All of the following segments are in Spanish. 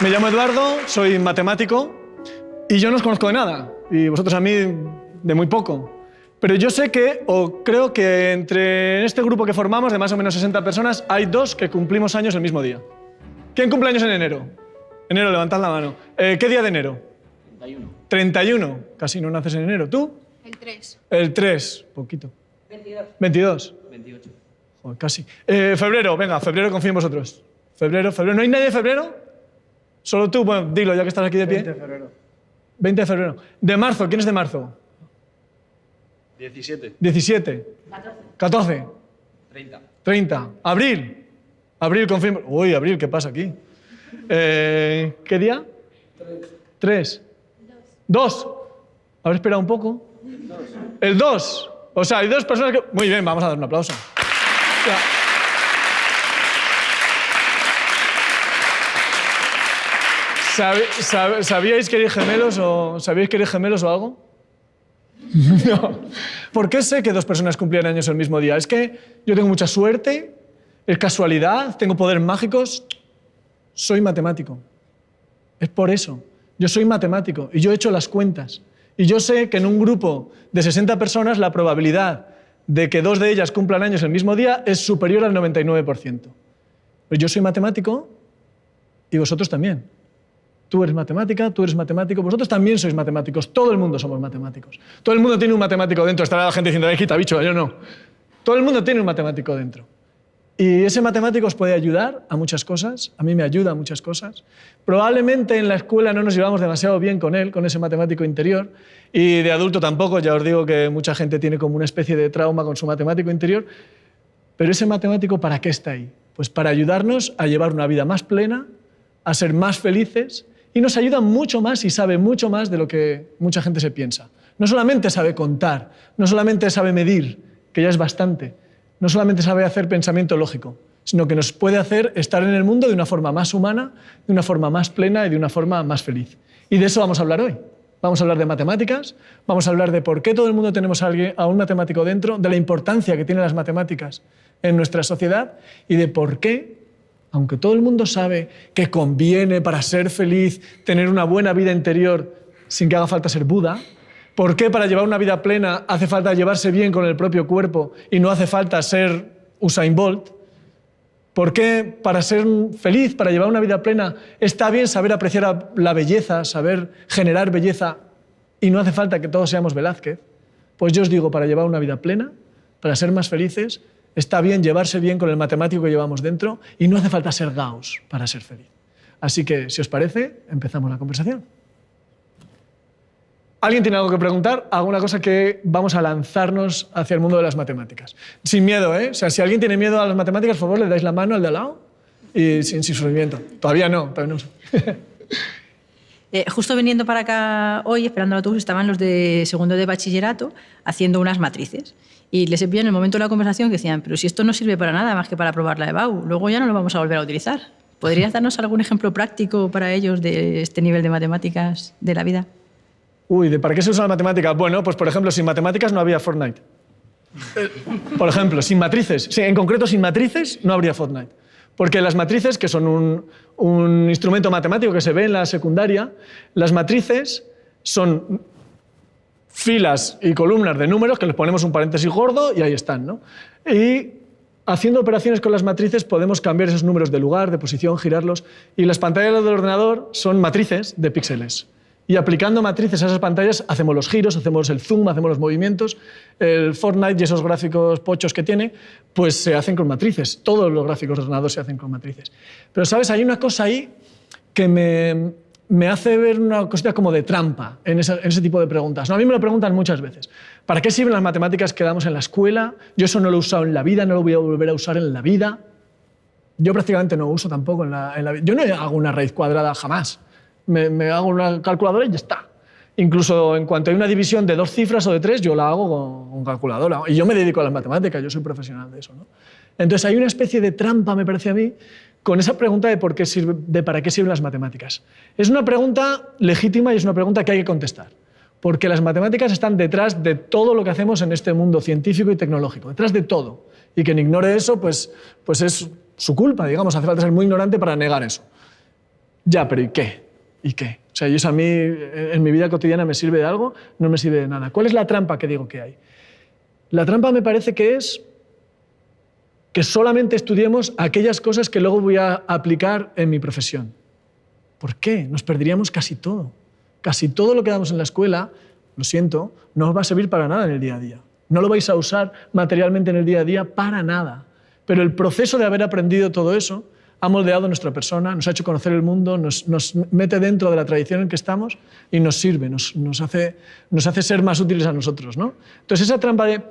Me llamo Eduardo, soy matemático y yo no os conozco de nada. Y vosotros a mí de muy poco. Pero yo sé que, o creo que entre este grupo que formamos, de más o menos 60 personas, hay dos que cumplimos años el mismo día. ¿Quién cumple años en enero? Enero, levantad la mano. ¿Qué día de enero? 31. 31. Casi no naces en enero. ¿Tú? El 3. El 3. Poquito. 22. 22. 28. Joder, casi. Febrero, venga, febrero confío en vosotros. Febrero. ¿No hay nadie de febrero? Solo tú, bueno, dilo ya que estás aquí de pie. 20 de febrero. 20 de febrero. De marzo, ¿quién es de marzo? 17. 17. 14. 30. 30. Abril. Abril, confirmo. Uy, abril, ¿qué pasa aquí? ¿Qué día? 3. 2. ¿Habré esperado un poco? El 2. O sea, hay dos personas que... Muy bien, vamos a dar un aplauso. Ya. ¿Sabíais que erais gemelos o algo? No. ¿Por qué sé que dos personas cumplían años el mismo día? Es que yo tengo mucha suerte, es casualidad, tengo poderes mágicos. Soy matemático. Es por eso. Yo soy matemático y yo he hecho las cuentas. Y yo sé que en un grupo de 60 personas la probabilidad de que dos de ellas cumplan años el mismo día es superior al 99%. Pero yo soy matemático y vosotros también. Tú eres matemática, tú eres matemático, vosotros también sois matemáticos, todo el mundo somos matemáticos. Todo el mundo tiene un matemático dentro, estará la gente diciendo, ¡ay, quita bicho! Yo no. Todo el mundo tiene un matemático dentro. Y ese matemático os puede ayudar a muchas cosas, a mí me ayuda a muchas cosas. Probablemente en la escuela no nos llevamos demasiado bien con él, con ese matemático interior, y de adulto tampoco, ya os digo que mucha gente tiene como una especie de trauma con su matemático interior, pero ese matemático, ¿para qué está ahí? Pues para ayudarnos a llevar una vida más plena, a ser más felices, y nos ayuda mucho más y sabe mucho más de lo que mucha gente se piensa. No solamente sabe contar, no solamente sabe medir, que ya es bastante, no solamente sabe hacer pensamiento lógico, sino que nos puede hacer estar en el mundo de una forma más humana, de una forma más plena y de una forma más feliz. Y de eso vamos a hablar hoy. Vamos a hablar de matemáticas, vamos a hablar de por qué todo el mundo tenemos a un matemático dentro, de la importancia que tienen las matemáticas en nuestra sociedad y de por qué, aunque todo el mundo sabe que conviene para ser feliz tener una buena vida interior sin que haga falta ser Buda, ¿por qué para llevar una vida plena hace falta llevarse bien con el propio cuerpo y no hace falta ser Usain Bolt? ¿Por qué para ser feliz, para llevar una vida plena, está bien saber apreciar la belleza, saber generar belleza y no hace falta que todos seamos Velázquez? Pues yo os digo, para llevar una vida plena, para ser más felices, está bien llevarse bien con el matemático que llevamos dentro y no hace falta ser Gauss para ser feliz. Así que, si os parece, empezamos la conversación. ¿Alguien tiene algo que preguntar? ¿Alguna cosa que vamos a lanzarnos hacia el mundo de las matemáticas? Sin miedo, ¿eh? O sea, si alguien tiene miedo a las matemáticas, por favor, le dais la mano al de al lado y sin sufrimiento. Todavía no. Justo viniendo para acá hoy, esperando el autobús, estaban los de segundo de bachillerato haciendo unas matrices. Y les envié en el momento de la conversación que decían, pero si esto no sirve para nada más que para probar la EBAU, luego ya no lo vamos a volver a utilizar. ¿Podrías darnos algún ejemplo práctico para ellos de este nivel de matemáticas de la vida? Uy, ¿para qué se usa la matemática? Bueno, pues por ejemplo, sin matemáticas no había Fortnite. Por ejemplo, sin matrices. Sí, en concreto, sin matrices no habría Fortnite. Porque las matrices, que son un instrumento matemático que se ve en la secundaria, las matrices son filas y columnas de números que les ponemos un paréntesis gordo y ahí están, ¿no? Y haciendo operaciones con las matrices podemos cambiar esos números de lugar, de posición, girarlos. Y las pantallas del ordenador son matrices de píxeles. Y aplicando matrices a esas pantallas hacemos los giros, hacemos el zoom, hacemos los movimientos. El Fortnite y esos gráficos pochos que tiene, pues se hacen con matrices. Todos los gráficos de ordenador se hacen con matrices. Pero, ¿sabes? Hay una cosa ahí que me hace ver una cosita como de trampa en ese tipo de preguntas. No, a mí me lo preguntan muchas veces. ¿Para qué sirven las matemáticas que damos en la escuela? Yo eso no lo he usado en la vida, no lo voy a volver a usar en la vida. Yo prácticamente no uso tampoco en la vida. Yo no hago una raíz cuadrada jamás. Me hago una calculadora y ya está. Incluso en cuanto hay una división de 2 cifras o de 3, yo la hago con calculadora. Y yo me dedico a las matemáticas, yo soy profesional de eso, ¿no? Entonces hay una especie de trampa, me parece a mí, con esa pregunta de para qué sirven las matemáticas. Es una pregunta legítima y es una pregunta que hay que contestar. Porque las matemáticas están detrás de todo lo que hacemos en este mundo científico y tecnológico, detrás de todo. Y quien ignore eso, pues es su culpa, digamos, hace falta ser muy ignorante para negar eso. Ya, pero ¿y qué? ¿Y qué? O sea, y eso a mí, en mi vida cotidiana, ¿me sirve de algo? No me sirve de nada. ¿Cuál es la trampa que digo que hay? La trampa me parece que es que solamente estudiemos aquellas cosas que luego voy a aplicar en mi profesión. ¿Por qué? Nos perderíamos casi todo. Casi todo lo que damos en la escuela, lo siento, no os va a servir para nada en el día a día. No lo vais a usar materialmente en el día a día para nada. Pero el proceso de haber aprendido todo eso ha moldeado nuestra persona, nos ha hecho conocer el mundo, nos mete dentro de la tradición en que estamos y nos sirve, nos hace ser más útiles a nosotros, ¿no? Entonces, esa trampa de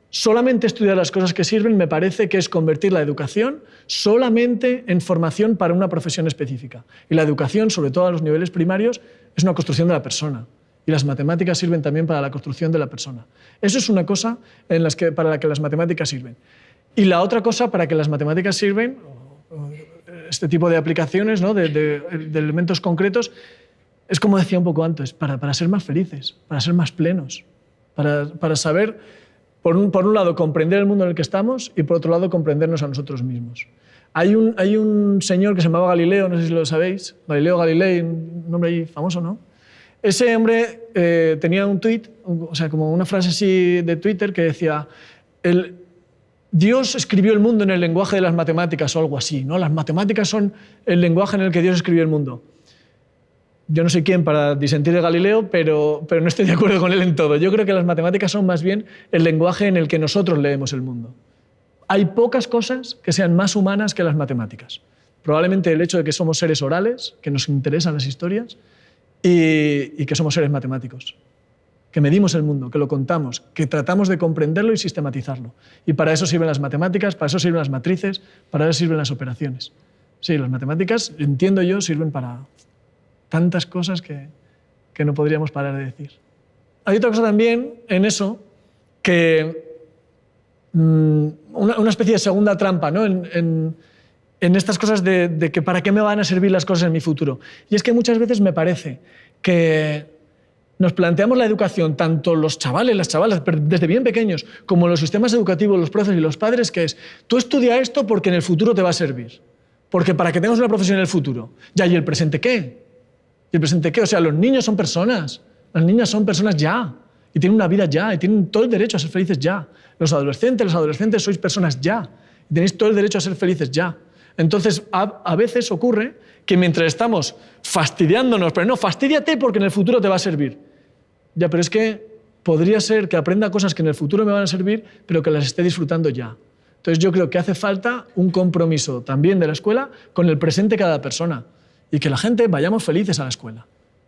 solamente estudiar las cosas que sirven me parece que es convertir la educación solamente en formación para una profesión específica. Y la educación, sobre todo a los niveles primarios, es una construcción de la persona. Y las matemáticas sirven también para la construcción de la persona. Eso es una cosa para la que las matemáticas sirven. Y la otra cosa para que las matemáticas sirven, este tipo de aplicaciones, ¿no? de elementos concretos, es como decía un poco antes, para ser más felices, para ser más plenos, para saber, por un lado, comprender el mundo en el que estamos y por otro lado, comprendernos a nosotros mismos. Hay un señor que se llamaba Galileo, no sé si lo sabéis, Galileo Galilei, un nombre ahí famoso, ¿no? Ese hombre tenía un tuit, o sea, como una frase así de Twitter que decía: Dios escribió el mundo en el lenguaje de las matemáticas o algo así, ¿no? Las matemáticas son el lenguaje en el que Dios escribió el mundo. Yo no sé quién para disentir de Galileo, pero no estoy de acuerdo con él en todo. Yo creo que las matemáticas son más bien el lenguaje en el que nosotros leemos el mundo. Hay pocas cosas que sean más humanas que las matemáticas. Probablemente el hecho de que somos seres orales, que nos interesan las historias, y que somos seres matemáticos. Que medimos el mundo, que lo contamos, que tratamos de comprenderlo y sistematizarlo. Y para eso sirven las matemáticas, para eso sirven las matrices, para eso sirven las operaciones. Sí, las matemáticas, entiendo yo, sirven para tantas cosas que no podríamos parar de decir. Hay otra cosa también en eso, que una especie de segunda trampa, ¿no? en estas cosas de que para qué me van a servir las cosas en mi futuro. Y es que muchas veces me parece que nos planteamos la educación, tanto los chavales, las chavalas, desde bien pequeños, como los sistemas educativos, los profes y los padres, que es: tú estudia esto porque en el futuro te va a servir. Porque para que tengas una profesión en el futuro. Ya, ¿y el presente qué? ¿Y el presente qué? O sea, los niños son personas. Las niñas son personas ya. Y tienen una vida ya. Y tienen todo el derecho a ser felices ya. Los adolescentes sois personas ya. Y tenéis todo el derecho a ser felices ya. Entonces, a veces ocurre que mientras estamos fastidiándonos, pero no, fastídiate porque en el futuro te va a servir. Ya, pero es que podría ser que aprenda cosas que en el futuro me van a servir, pero que las esté disfrutando ya. Entonces yo creo que hace falta un compromiso también de la escuela con el presente de cada persona y que la gente vayamos felices a la escuela.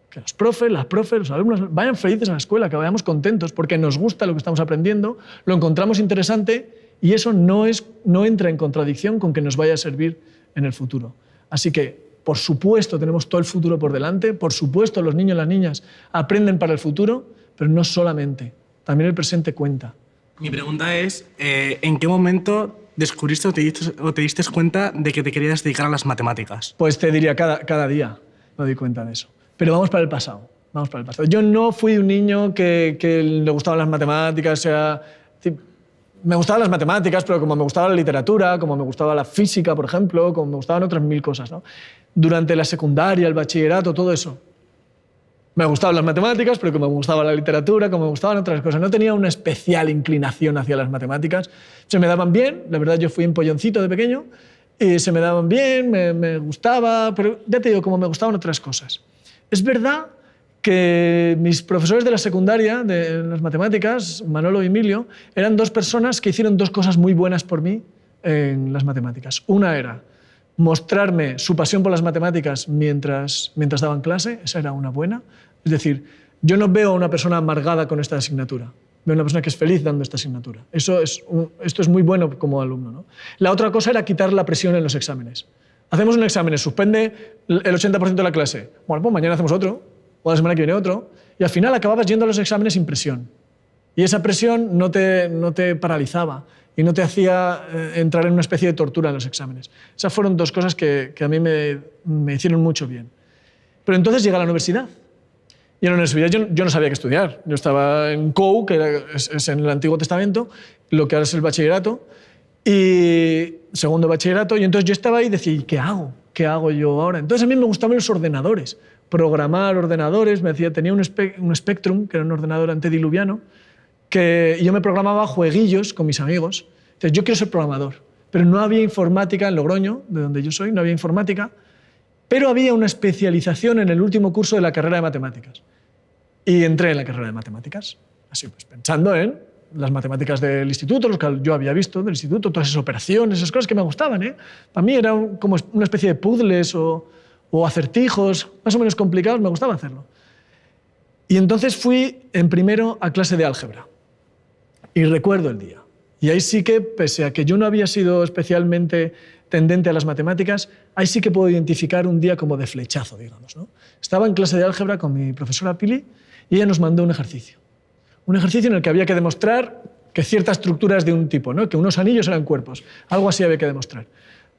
Que los profes, los alumnos vayan felices a la escuela, que vayamos contentos porque nos gusta lo que estamos aprendiendo, lo encontramos interesante y eso no entra en contradicción con que nos vaya a servir en el futuro. Así que, por supuesto, tenemos todo el futuro por delante, por supuesto, los niños y las niñas aprenden para el futuro, pero no solamente, también el presente cuenta. Mi pregunta es, ¿en qué momento descubriste o te diste cuenta de que te querías dedicar a las matemáticas? Pues te diría, cada día me doy cuenta de eso. Pero vamos para el pasado. Yo no fui un niño que le gustaban las matemáticas, o sea, me gustaban las matemáticas, pero como me gustaba la literatura, como me gustaba la física, por ejemplo, como me gustaban otras mil cosas, ¿no? Durante la secundaria, el bachillerato, todo eso. Me gustaban las matemáticas, pero como me gustaba la literatura, como me gustaban otras cosas. No tenía una especial inclinación hacia las matemáticas. Se me daban bien, la verdad yo fui un polloncito de pequeño, y se me daban bien, me gustaba, pero ya te digo, como me gustaban otras cosas. Es verdad que mis profesores de la secundaria, de las matemáticas, Manolo y Emilio, eran dos personas que hicieron dos cosas muy buenas por mí en las matemáticas. Una era mostrarme su pasión por las matemáticas mientras daban clase, esa era una buena. Es decir, yo no veo a una persona amargada con esta asignatura, veo a una persona que es feliz dando esta asignatura. Esto es muy bueno como alumno, ¿no? La otra cosa era quitar la presión en los exámenes. Hacemos un examen, suspende el 80% de la clase. Bueno, pues mañana hacemos otro, o la semana que viene otro, y al final acababas yendo a los exámenes sin presión. Y esa presión no te paralizaba y no te hacía entrar en una especie de tortura en los exámenes. Esas fueron dos cosas que a mí me hicieron mucho bien. Pero entonces llega la universidad. Y en la universidad yo no sabía qué estudiar. Yo estaba en COU, que es en el Antiguo Testamento, lo que ahora es el bachillerato, y segundo bachillerato, y entonces yo estaba ahí y decía, ¿y qué hago? ¿qué hago yo ahora? Entonces a mí me gustaban los ordenadores, programar ordenadores. Tenía un Spectrum, que era un ordenador antediluviano, y yo me programaba jueguillos con mis amigos. Entonces yo quiero ser programador, pero no había informática en Logroño, de donde yo soy, no había informática, pero había una especialización en el último curso de la carrera de matemáticas. Y entré en la carrera de matemáticas, así pues pensando en las matemáticas del instituto, los que yo había visto del instituto, todas esas operaciones, esas cosas que me gustaban, ¿eh? Para mí era como una especie de puzzles o acertijos más o menos complicados, me gustaba hacerlo. Y entonces fui en primero a clase de álgebra. Y recuerdo el día. Y ahí sí que, pese a que yo no había sido especialmente tendente a las matemáticas, ahí sí que puedo identificar un día como de flechazo, digamos, ¿no? Estaba en clase de álgebra con mi profesora Pili y ella nos mandó un ejercicio. Un ejercicio en el que había que demostrar que cierta estructura es de un tipo, ¿no? Que unos anillos eran cuerpos. Algo así había que demostrar.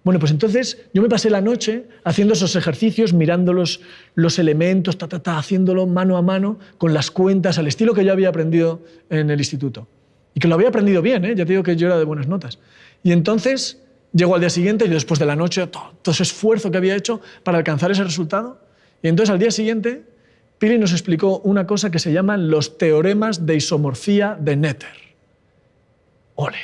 Bueno, pues entonces yo me pasé la noche haciendo esos ejercicios, mirando los elementos, haciéndolo mano a mano, con las cuentas, al estilo que yo había aprendido en el instituto. Y que lo había aprendido bien, ¿eh? Ya te digo que yo era de buenas notas. Y entonces llego al día siguiente, y después de la noche, todo ese esfuerzo que había hecho para alcanzar ese resultado. Y entonces al día siguiente, Pili nos explicó una cosa que se llaman los teoremas de isomorfía de Noether. ¡Ole!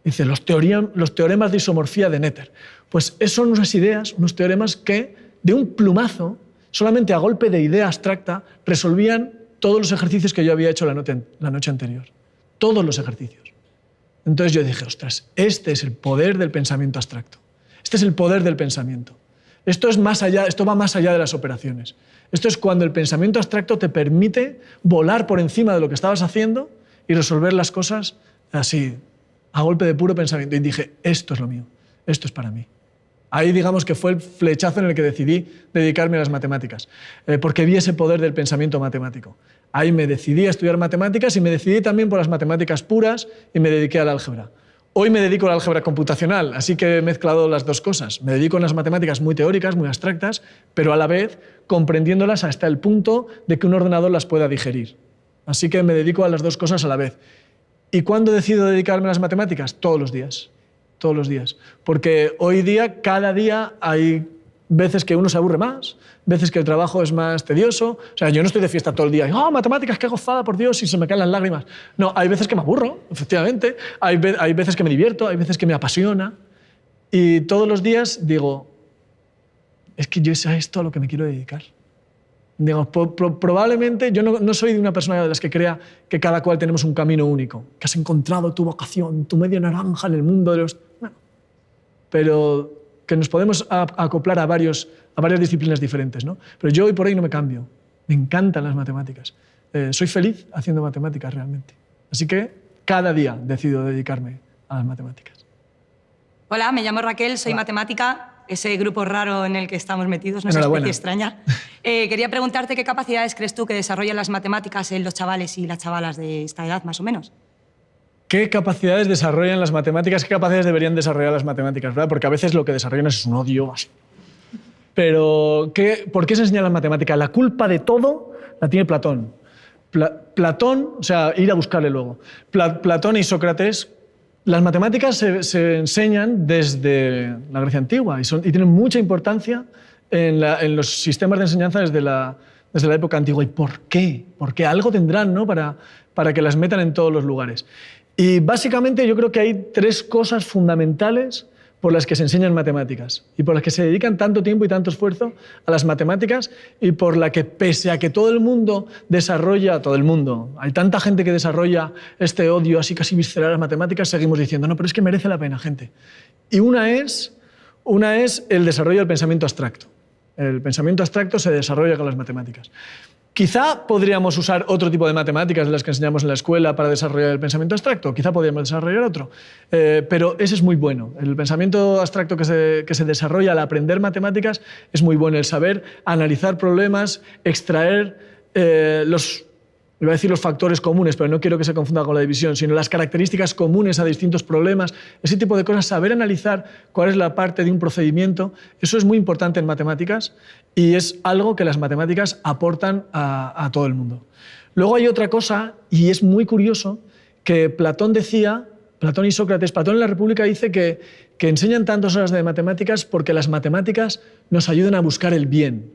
Dice, los teoremas de isomorfía de Noether. Pues son unas ideas, unos teoremas que, de un plumazo, solamente a golpe de idea abstracta, resolvían todos los ejercicios que yo había hecho la noche anterior. Todos los ejercicios. Entonces yo dije, ostras, este es el poder del pensamiento abstracto. Este es el poder del pensamiento. Esto va más allá de las operaciones. Esto es cuando el pensamiento abstracto te permite volar por encima de lo que estabas haciendo y resolver las cosas así, a golpe de puro pensamiento. Y dije, esto es lo mío, esto es para mí. Ahí digamos que fue el flechazo en el que decidí dedicarme a las matemáticas, porque vi ese poder del pensamiento matemático. Ahí me decidí a estudiar matemáticas y me decidí también por las matemáticas puras y me dediqué al álgebra. Hoy me dedico al álgebra computacional, así que he mezclado las dos cosas. Me dedico a unas matemáticas muy teóricas, muy abstractas, pero a la vez comprendiéndolas hasta el punto de que un ordenador las pueda digerir. Así que me dedico a las dos cosas a la vez. ¿Y cuándo decido dedicarme a las matemáticas? Todos los días. Todos los días. Porque hoy día, cada día, hay veces que uno se aburre más, veces que el trabajo es más tedioso. O sea, yo no estoy de fiesta todo el día. ¡Oh, matemáticas, qué gozada, por Dios! Y se me caen las lágrimas. No, hay veces que me aburro, efectivamente. Hay veces que me divierto, hay veces que me apasiona. Y todos los días digo, es que yo es a esto a lo que me quiero dedicar. Digo, probablemente yo no soy de una persona de las que crea que cada cual tenemos un camino único, que has encontrado tu vocación, tu media naranja en el mundo de los... Bueno, pero que nos podemos acoplar a varias disciplinas diferentes, ¿no? Pero yo hoy por hoy no me cambio. Me encantan las matemáticas. Soy feliz haciendo matemáticas realmente. Así que cada día decido dedicarme a las matemáticas. Hola, me llamo Raquel, soy matemática, ese grupo raro en el que estamos metidos, no es una especie extraña. Quería preguntarte qué capacidades crees tú que desarrollan las matemáticas en los chavales y las chavalas de esta edad, más o menos. ¿Qué capacidades desarrollan las matemáticas? ¿Qué capacidades deberían desarrollar las matemáticas? ¿Verdad? Porque a veces lo que desarrollan es un odio así. Pero, ¿por qué se enseña la matemática? La culpa de todo la tiene Platón. Platón, o sea, ir a buscarle luego. Platón y Sócrates, las matemáticas se enseñan desde la Grecia antigua y tienen mucha importancia en los sistemas de enseñanza desde la época antigua. ¿Y por qué? Porque algo tendrán, ¿no? para que las metan en todos los lugares. Y básicamente yo creo que hay tres cosas fundamentales por las que se enseñan matemáticas y por las que se dedican tanto tiempo y tanto esfuerzo a las matemáticas y por la que, pese a que todo el mundo desarrolla, hay tanta gente que desarrolla este odio así casi visceral a las matemáticas, seguimos diciendo, no, pero es que merece la pena, gente. Y una es el desarrollo del pensamiento abstracto. El pensamiento abstracto se desarrolla con las matemáticas. Quizá podríamos usar otro tipo de matemáticas de las que enseñamos en la escuela para desarrollar el pensamiento abstracto, quizá podríamos desarrollar otro, pero ese es muy bueno. El pensamiento abstracto que se desarrolla al aprender matemáticas es muy bueno, el saber analizar problemas, extraer iba a decir los factores comunes, pero no quiero que se confunda con la división, sino las características comunes a distintos problemas, ese tipo de cosas, saber analizar cuál es la parte de un procedimiento, eso es muy importante en matemáticas y es algo que las matemáticas aportan a todo el mundo. Luego hay otra cosa, y es muy curioso, que Platón decía Platón y Sócrates. Platón en la República dice que enseñan tantas horas de matemáticas porque las matemáticas nos ayudan a buscar el bien,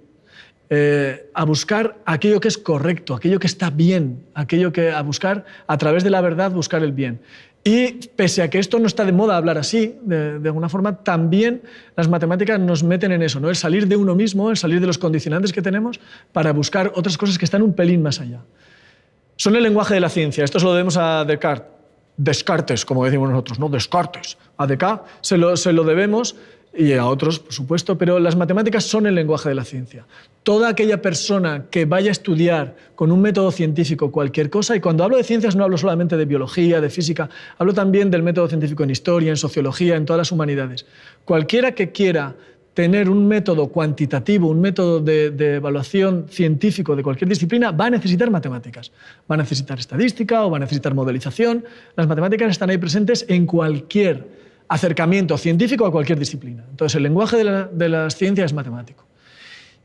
a buscar aquello que es correcto, aquello que está bien, a buscar, a través de la verdad, buscar el bien. Y pese a que esto no está de moda hablar así, de alguna forma, también las matemáticas nos meten en eso, ¿no? El salir de uno mismo, el salir de los condicionantes que tenemos para buscar otras cosas que están un pelín más allá. Son el lenguaje de la ciencia. Esto se lo debemos a Descartes, como decimos nosotros, ¿no? Descartes. A Descartes se lo debemos, y a otros, por supuesto, pero las matemáticas son el lenguaje de la ciencia. Toda aquella persona que vaya a estudiar con un método científico cualquier cosa, y cuando hablo de ciencias no hablo solamente de biología, de física, hablo también del método científico en historia, en sociología, en todas las humanidades. Cualquiera que quiera tener un método cuantitativo, un método de evaluación científico de cualquier disciplina, va a necesitar matemáticas. Va a necesitar estadística o va a necesitar modelización. Las matemáticas están ahí presentes en cualquier acercamiento científico a cualquier disciplina. Entonces, el lenguaje de las ciencias es matemático.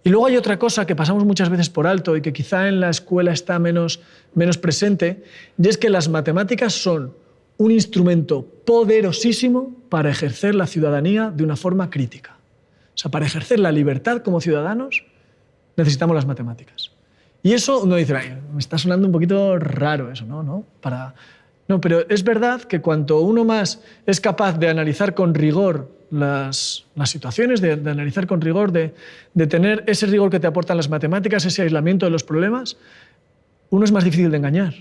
Y luego hay otra cosa que pasamos muchas veces por alto y que quizá en la escuela está menos presente, y es que las matemáticas son un instrumento poderosísimo para ejercer la ciudadanía de una forma crítica. O sea, para ejercer la libertad como ciudadanos necesitamos las matemáticas. Y eso uno dice, ay, me está sonando un poquito raro eso, ¿no? No, pero es verdad que cuanto uno más es capaz de analizar con rigor las situaciones, de analizar con rigor, de tener ese rigor que te aportan las matemáticas, ese aislamiento de los problemas, uno es más difícil de engañar.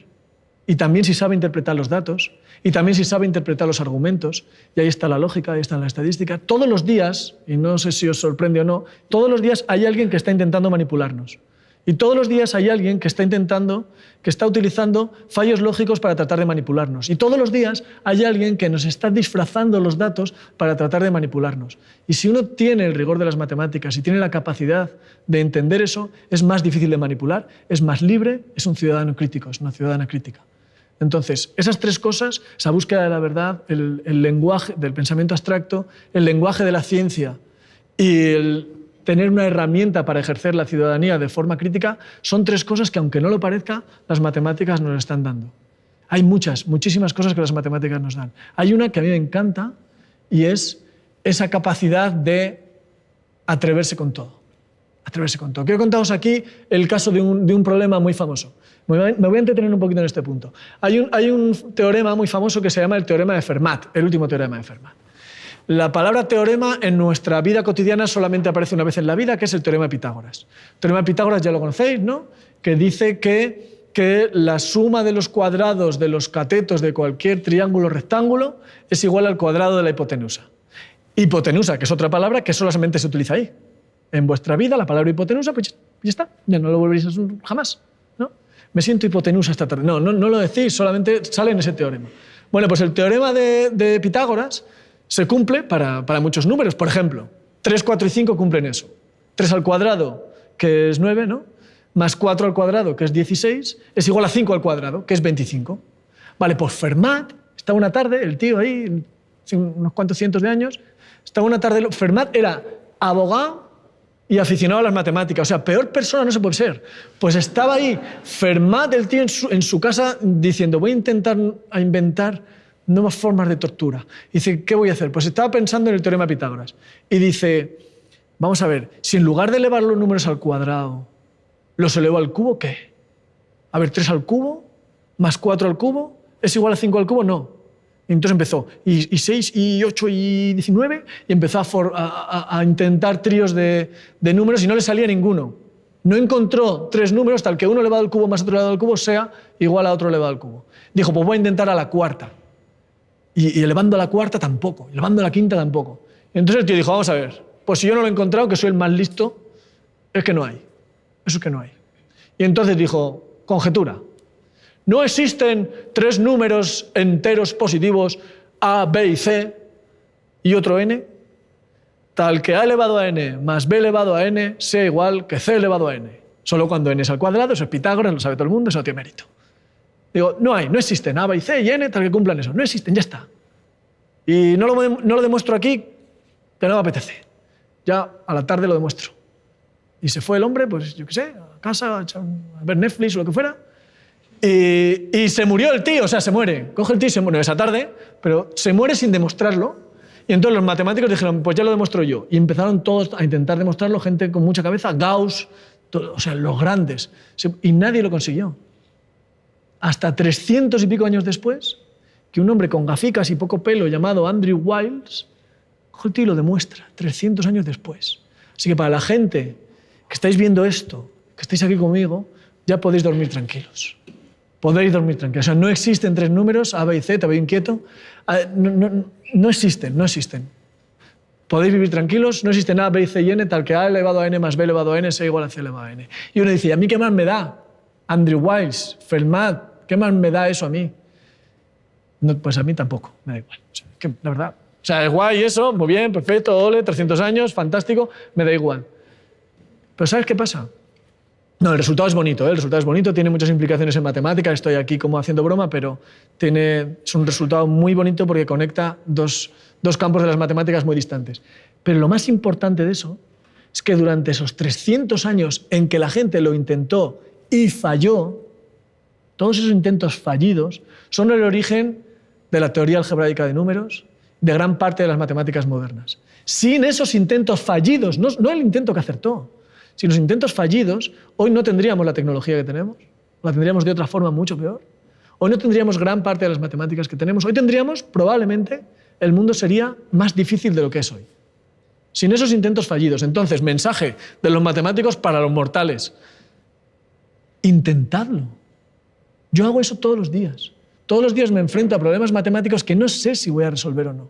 Y también si sabe interpretar los datos, y también si sabe interpretar los argumentos, y ahí está la lógica, ahí está la estadística. Todos los días, y no sé si os sorprende o no, todos los días hay alguien que está intentando manipularnos. Y todos los días hay alguien que está utilizando fallos lógicos para tratar de manipularnos. Y todos los días hay alguien que nos está disfrazando los datos para tratar de manipularnos. Y si uno tiene el rigor de las matemáticas y tiene la capacidad de entender eso, es más difícil de manipular, es más libre, es un ciudadano crítico, es una ciudadana crítica. Entonces, esas tres cosas, esa búsqueda de la verdad, el lenguaje del pensamiento abstracto, el lenguaje de la ciencia y el tener una herramienta para ejercer la ciudadanía de forma crítica, son tres cosas que, aunque no lo parezca, las matemáticas nos están dando. Hay muchísimas cosas que las matemáticas nos dan. Hay una que a mí me encanta y es esa capacidad de atreverse con todo. Atreverse con todo. Quiero contaros aquí el caso de un problema muy famoso. Me voy a entretener un poquito en este punto. Hay un teorema muy famoso que se llama el teorema de Fermat, el último teorema de Fermat. La palabra teorema en nuestra vida cotidiana solamente aparece una vez en la vida, que es el teorema de Pitágoras. El teorema de Pitágoras ya lo conocéis, ¿no? Que dice que la suma de los cuadrados de los catetos de cualquier triángulo rectángulo es igual al cuadrado de la hipotenusa. Hipotenusa, que es otra palabra que solamente se utiliza ahí. En vuestra vida la palabra hipotenusa, pues ya está, ya no lo volveréis a usar jamás, ¿no? Me siento hipotenusa esta tarde. No lo decís, solamente sale en ese teorema. Bueno, pues el teorema de Pitágoras se cumple para muchos números. Por ejemplo, 3, 4 y 5 cumplen eso. 3 al cuadrado, que es 9, ¿no? Más 4 al cuadrado, que es 16, es igual a 5 al cuadrado, que es 25. Vale, pues Fermat, estaba una tarde, el tío ahí, unos cuantos cientos de años, estaba una tarde, Fermat era abogado y aficionado a las matemáticas. O sea, peor persona no se puede ser. Pues estaba ahí Fermat, el tío, en su casa, diciendo, voy a intentar inventar nuevas formas de tortura. Y dice, ¿qué voy a hacer? Pues estaba pensando en el teorema de Pitágoras. Y dice, vamos a ver, si en lugar de elevar los números al cuadrado, los elevo al cubo, ¿qué? A ver, 3 al cubo más 4 al cubo, ¿es igual a 5 al cubo? No. Y entonces empezó, y 6, y 8, y 19, y empezó a intentar tríos de números y no le salía ninguno. No encontró 3 números tal que uno elevado al cubo más otro elevado al cubo sea igual a otro elevado al cubo. Dijo, pues voy a intentar a la cuarta. Y elevando a la cuarta tampoco, elevando a la quinta tampoco. Y entonces el tío dijo, vamos a ver, pues si yo no lo he encontrado, que soy el más listo, es que no hay. Eso es que no hay. Y entonces dijo, conjetura. No existen 3 números enteros positivos A, B y C y otro n, tal que A elevado a n más B elevado a n sea igual que C elevado a n. Solo cuando n es al cuadrado, eso es Pitágoras, lo sabe todo el mundo, eso no tiene mérito. Digo, no existen A, B y C y n tal que cumplan eso. No existen, ya está. Y no lo demuestro aquí, que no me apetece. Ya a la tarde lo demuestro. Y se fue el hombre, pues yo qué sé, a casa, a ver Netflix o lo que fuera. Y se murió el tío, o sea, se muere. Coge el tío y se muere esa tarde, pero se muere sin demostrarlo. Y entonces los matemáticos dijeron, pues ya lo demuestro yo. Y empezaron todos a intentar demostrarlo, gente con mucha cabeza, Gauss, todo, o sea, los grandes. Y nadie lo consiguió. Hasta 300 y pico años después, que un hombre con gaficas y poco pelo llamado Andrew Wiles, coge el tío y lo demuestra, 300 años después. Así que para la gente que estáis viendo esto, que estáis aquí conmigo, ya podéis dormir tranquilos. Podéis dormir tranquilos. O sea, no existen tres números, A, B y C, te veo inquieto. No existen, no existen. Podéis vivir tranquilos, no existen A, B, C y N, tal que A elevado a N más B elevado a N sea igual a C elevado a N. Y uno dice, ¿y a mí qué más me da? Andrew Wiles, Fermat, ¿qué más me da eso a mí? No, pues a mí tampoco, me da igual. O sea, que, la verdad. O sea, es guay eso, muy bien, perfecto, ole, 300 años, fantástico, me da igual. Pero ¿sabes qué pasa? No, el resultado es bonito, ¿eh? El resultado es bonito, tiene muchas implicaciones en matemáticas, estoy aquí como haciendo broma, pero es un resultado muy bonito porque conecta dos campos de las matemáticas muy distantes. Pero lo más importante de eso es que durante esos 300 años en que la gente lo intentó y falló, todos esos intentos fallidos son el origen de la teoría algebraica de números, de gran parte de las matemáticas modernas. Sin esos intentos fallidos, no el intento que acertó, sin los intentos fallidos, hoy no tendríamos la tecnología que tenemos, la tendríamos de otra forma mucho peor. Hoy no tendríamos gran parte de las matemáticas que tenemos. Hoy tendríamos, probablemente, el mundo sería más difícil de lo que es hoy. Sin esos intentos fallidos. Entonces, mensaje de los matemáticos para los mortales. Intentadlo. Yo hago eso todos los días. Todos los días me enfrento a problemas matemáticos que no sé si voy a resolver o no.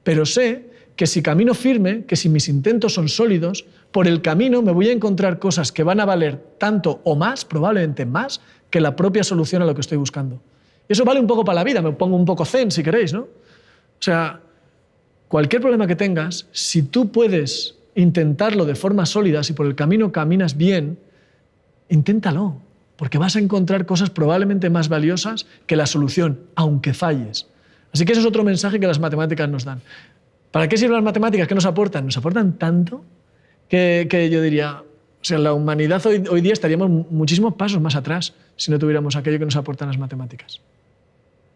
Pero sé que si camino firme, que si mis intentos son sólidos, por el camino me voy a encontrar cosas que van a valer tanto o más, probablemente más, que la propia solución a lo que estoy buscando. Y eso vale un poco para la vida, me pongo un poco zen si queréis, ¿no? O sea, cualquier problema que tengas, si tú puedes intentarlo de forma sólida, si por el camino caminas bien, inténtalo, porque vas a encontrar cosas probablemente más valiosas que la solución, aunque falles. Así que ese es otro mensaje que las matemáticas nos dan. ¿Para qué sirven las matemáticas? ¿Qué nos aportan? Nos aportan tanto que yo diría, o sea, la humanidad hoy día estaríamos muchísimos pasos más atrás si no tuviéramos aquello que nos aportan las matemáticas.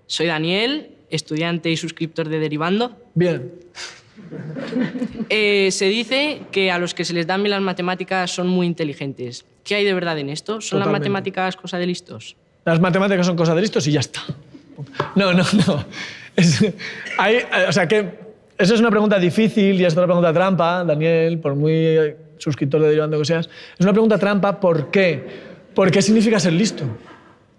Soy Daniel, estudiante y suscriptor de Derivando. Bien. Se dice que a los que se les dan bien las matemáticas son muy inteligentes. ¿Qué hay de verdad en esto? ¿Son Totalmente. las matemáticas cosa de listos? Las matemáticas son cosa de listos y ya está. No. O sea, que eso es una pregunta difícil y es una pregunta trampa, Daniel, por muy suscriptor de Derivando que seas. Es una pregunta trampa, ¿por qué? ¿Por qué significa ser listo?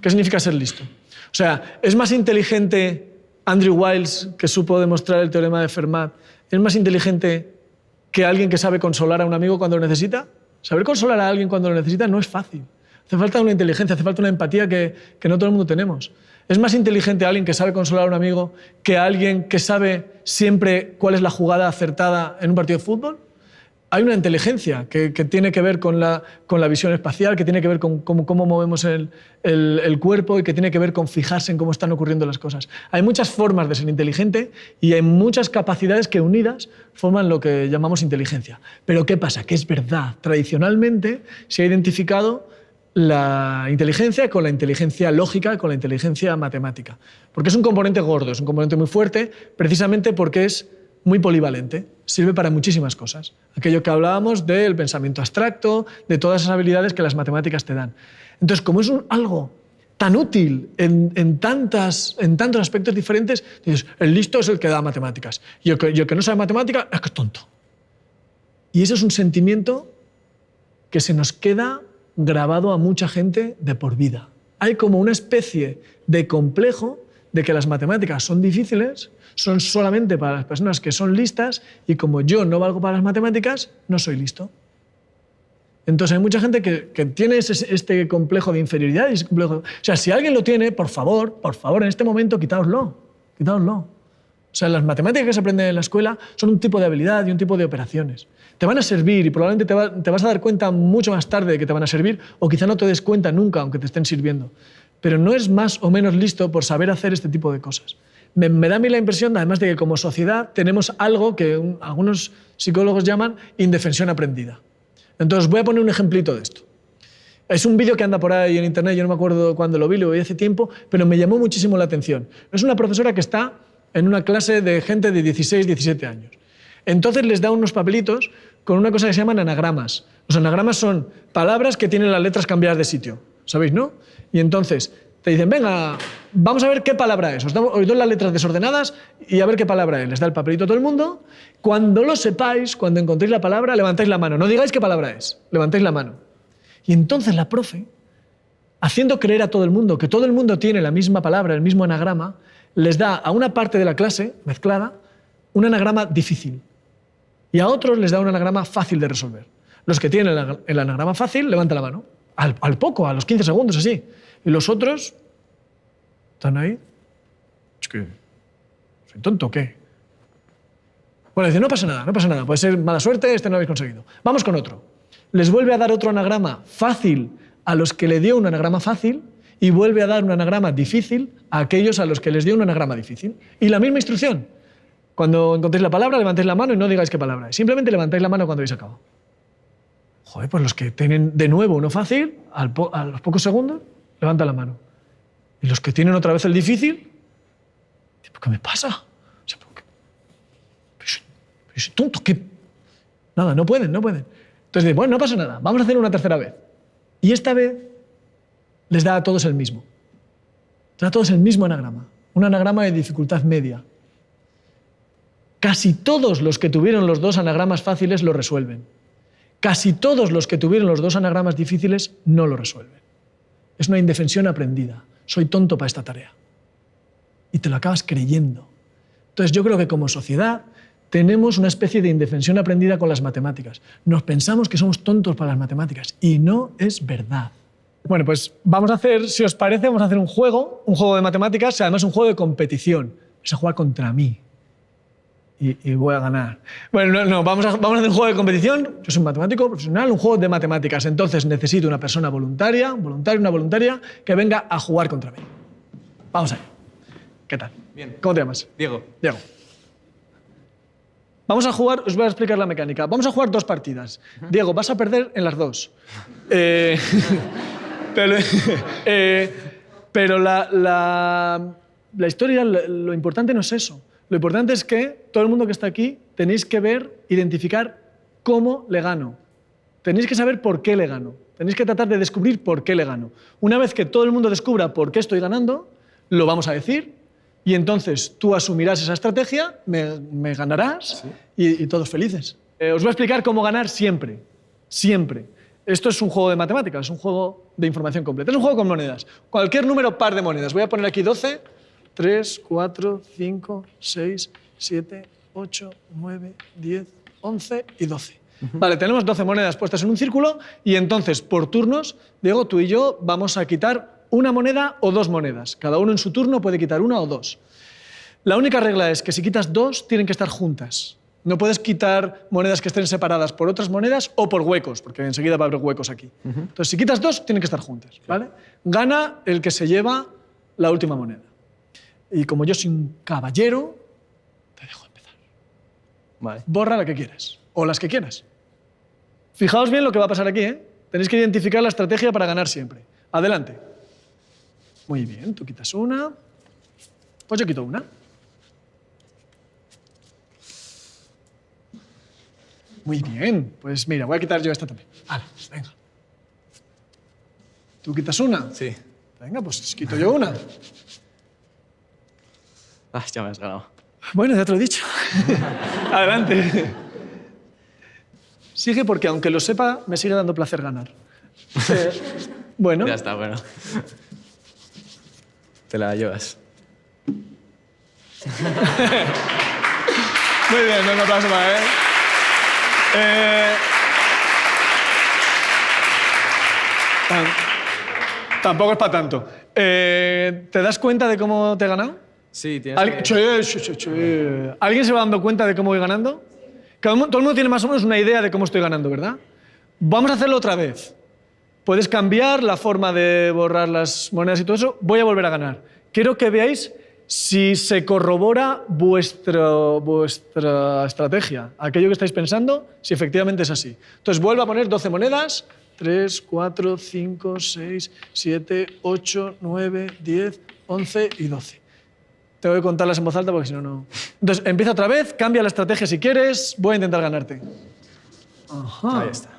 ¿Qué significa ser listo? O sea, ¿es más inteligente Andrew Wiles, que supo demostrar el teorema de Fermat? ¿Es más inteligente que alguien que sabe consolar a un amigo cuando lo necesita? Saber consolar a alguien cuando lo necesita no es fácil. Hace falta una inteligencia, hace falta una empatía que no todo el mundo tenemos. ¿Es más inteligente alguien que sabe consolar a un amigo que alguien que sabe siempre cuál es la jugada acertada en un partido de fútbol? Hay una inteligencia que tiene que ver con la visión espacial, que tiene que ver con cómo movemos el cuerpo y que tiene que ver con fijarse en cómo están ocurriendo las cosas. Hay muchas formas de ser inteligente y hay muchas capacidades que unidas forman lo que llamamos inteligencia. Pero ¿qué pasa? Que es verdad, tradicionalmente se ha identificado la inteligencia con la inteligencia lógica, con la inteligencia matemática. Porque es un componente gordo, es un componente muy fuerte, precisamente porque es muy polivalente, sirve para muchísimas cosas. Aquello que hablábamos del pensamiento abstracto, de todas esas habilidades que las matemáticas te dan. Entonces, como es algo tan útil en tantos aspectos diferentes, dices, el listo es el que da matemáticas. Y el que no sabe matemáticas es que es tonto. Y ese es un sentimiento que se nos queda grabado a mucha gente de por vida. Hay como una especie de complejo de que las matemáticas son difíciles, son solamente para las personas que son listas y como yo no valgo para las matemáticas, no soy listo. Entonces hay mucha gente que tiene este complejo de inferioridad. Y ese complejo. O sea, si alguien lo tiene, por favor, en este momento, quitádoslo. O sea, las matemáticas que se aprenden en la escuela son un tipo de habilidad y un tipo de operaciones. Te van a servir y probablemente te vas a dar cuenta mucho más tarde de que te van a servir o quizá no te des cuenta nunca aunque te estén sirviendo. Pero no es más o menos listo por saber hacer este tipo de cosas. Me da a mí la impresión, además de que como sociedad tenemos algo que algunos psicólogos llaman indefensión aprendida. Entonces voy a poner un ejemplito de esto. Es un vídeo que anda por ahí en internet, yo no me acuerdo cuándo lo vi hace tiempo, pero me llamó muchísimo la atención. Es una profesora que está en una clase de gente de 16, 17 años. Entonces les da unos papelitos con una cosa que se llaman anagramas. Los anagramas son palabras que tienen las letras cambiadas de sitio, ¿sabéis, no? Y entonces te dicen, venga, vamos a ver qué palabra es. Os doy las letras desordenadas y a ver qué palabra es. Les da el papelito a todo el mundo. Cuando lo sepáis, cuando encontréis la palabra, levantáis la mano. No digáis qué palabra es, levantáis la mano. Y entonces la profe, haciendo creer a todo el mundo que todo el mundo tiene la misma palabra, el mismo anagrama, les da a una parte de la clase, mezclada, un anagrama difícil. Y a otros les da un anagrama fácil de resolver. Los que tienen el anagrama fácil, levantan la mano. Al poco, a los 15 segundos, así. Y los otros están ahí. Es que, ¿soy tonto o qué? Bueno, dice, no pasa nada. Puede ser mala suerte, este no lo habéis conseguido. Vamos con otro. Les vuelve a dar otro anagrama fácil a los que le dio un anagrama fácil y vuelve a dar un anagrama difícil a aquellos a los que les dio un anagrama difícil. Y la misma instrucción. Cuando encontréis la palabra, levantéis la mano y no digáis qué palabra es. Simplemente levantáis la mano cuando habéis acabado. Joder, pues los que tienen de nuevo uno fácil, a los pocos segundos, levantan la mano. Y los que tienen otra vez el difícil, ¿qué me pasa? O sea, soy tonto, ¿qué? Nada, no pueden. Entonces dicen, bueno, no pasa nada, vamos a hacer una tercera vez. Y esta vez les da a todos el mismo. Les da a todos el mismo anagrama. Un anagrama de dificultad media. Casi todos los que tuvieron los dos anagramas fáciles lo resuelven. Casi todos los que tuvieron los dos anagramas difíciles no lo resuelven. Es una indefensión aprendida. Soy tonto para esta tarea. Y te lo acabas creyendo. Entonces yo creo que como sociedad tenemos una especie de indefensión aprendida con las matemáticas. Nos pensamos que somos tontos para las matemáticas y no es verdad. Bueno, pues vamos a hacer, si os parece, vamos a hacer un juego de matemáticas, además un juego de competición. Vais a jugar contra mí. Y voy a ganar. Bueno, no, vamos a hacer un juego de competición. Yo soy un matemático profesional, un juego de matemáticas. Entonces necesito una persona voluntaria, una voluntaria, que venga a jugar contra mí. Vamos allá. ¿Qué tal? Bien. ¿Cómo te llamas? Diego. Diego. Vamos a jugar, os voy a explicar la mecánica. Vamos a jugar 2 partidas. Diego, vas a perder en las 2. Pero la historia, lo importante no es eso. Lo importante es que todo el mundo que está aquí tenéis que identificar cómo le gano. Tenéis que saber por qué le gano. Tenéis que tratar de descubrir por qué le gano. Una vez que todo el mundo descubra por qué estoy ganando, lo vamos a decir y entonces tú asumirás esa estrategia, me ganarás y todos felices. Os voy a explicar cómo ganar siempre. Siempre. Esto es un juego de matemáticas, es un juego de información completa. Es un juego con monedas. Cualquier número par de monedas. Voy a poner aquí 12. 3, 4, 5, 6, 7, 8, 9, 10, 11 y 12. Vale, tenemos 12 monedas puestas en un círculo y entonces, por turnos, Diego, tú y yo vamos a quitar una moneda o 2 monedas. Cada uno en su turno puede quitar una o 2. La única regla es que si quitas 2, tienen que estar juntas. No puedes quitar monedas que estén separadas por otras monedas o por huecos, porque enseguida va a haber huecos aquí. Entonces, si quitas 2, tienen que estar juntas, ¿vale? Gana el que se lleva la última moneda. Y como yo soy un caballero, te dejo empezar. Vale. Borra la que quieras, o las que quieras. Fijaos bien lo que va a pasar aquí, ¿eh? Tenéis que identificar la estrategia para ganar siempre. Adelante. Muy bien, tú quitas una. Pues yo quito una. Muy bien, pues mira, voy a quitar yo esta también. Vale, pues venga. ¿Tú quitas una? Sí. Venga, pues quito yo una. Ah, ya me has ganado. Bueno, ya te lo he dicho. Adelante. Sigue porque, aunque lo sepa, me sigue dando placer ganar. Bueno. Ya está, bueno. Te la llevas. Muy bien, no pasa nada, tampoco es para tanto. ¿Te das cuenta de cómo te he ganado? Sí, tienes que... ¿Alguien se va dando cuenta de cómo voy ganando? Todo el mundo tiene más o menos una idea de cómo estoy ganando, ¿verdad? Vamos a hacerlo otra vez. Puedes cambiar la forma de borrar las monedas y todo eso. Voy a volver a ganar. Quiero que veáis si se corrobora vuestra estrategia. Aquello que estáis pensando, si efectivamente es así. Entonces vuelvo a poner 12 monedas. 3, 4, 5, 6, 7, 8, 9, 10, 11 y 12. Tengo que contarlas en voz alta porque si no, no... Entonces, empieza otra vez, cambia la estrategia si quieres, voy a intentar ganarte. Ajá. Ahí está.